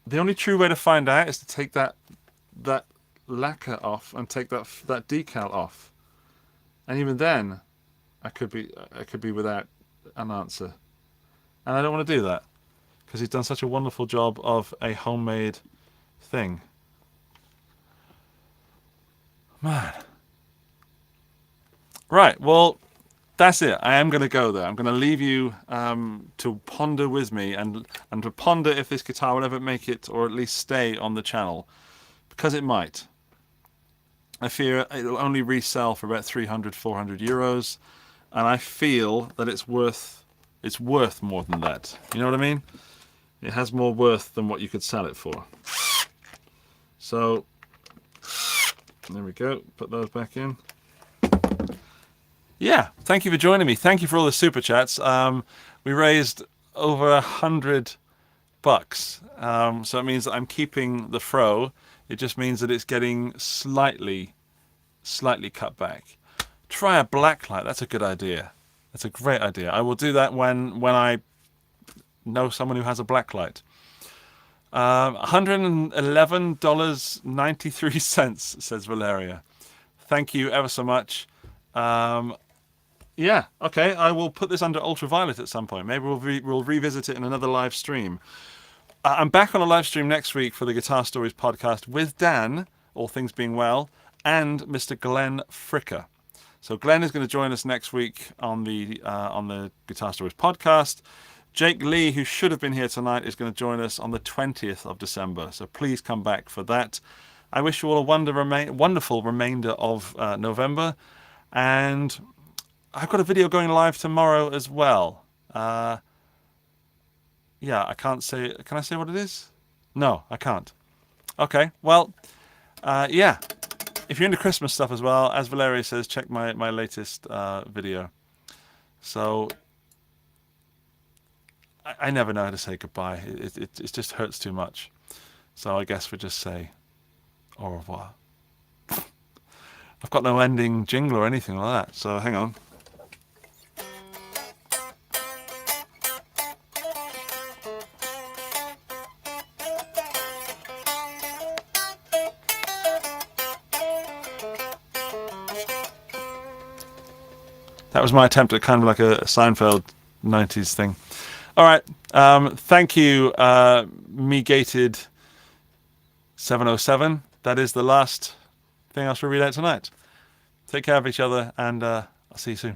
The only true way to find out is to take that lacquer off and take that decal off. And even then, I could be without an answer. And I don't want to do that because he's done such a wonderful job of a homemade thing. Man. Right, well, that's it. I am going to go there. I'm going to leave you to ponder with me and to ponder if this guitar will ever make it or at least stay on the channel. Because it might. I fear it'll only resell for about 300, 400 euros. And I feel that it's worth more than that. You know what I mean? It has more worth than what you could sell it for. So, there we go. Put those back in. Yeah, thank you for joining me. Thank you for all the super chats. We raised over $100. So it means that I'm keeping the fro. It just means that it's getting slightly cut back. Try a black light. That's a good idea. That's a great idea. I will do that when I know someone who has a black light. $111.93, says Valeria. Thank you ever so much. Yeah, okay. I will put this under ultraviolet at some point. Maybe we'll revisit it in another live stream. I'm back on a live stream next week for the Guitar Stories podcast with Dan, all things being well, and Mr. Glenn Fricker. So Glenn is going to join us next week on the Guitar Stories podcast. Jake Lee, who should have been here tonight, is going to join us on the 20th of December. So please come back for that. I wish you all a wonderful remainder of November. And I've got a video going live tomorrow as well. Yeah, I can't say... Can I say what it is? No, I can't. Okay, well, yeah. If you're into Christmas stuff as well, as Valeria says, check my latest video. So, I never know how to say goodbye. It just hurts too much. So I guess we just say au revoir. I've got no ending jingle or anything like that, so hang on. That was my attempt at kind of like a Seinfeld 90s thing. All right. Thank you, Me-Gated 707. That is the last thing I shall read out tonight. Take care of each other, and I'll see you soon.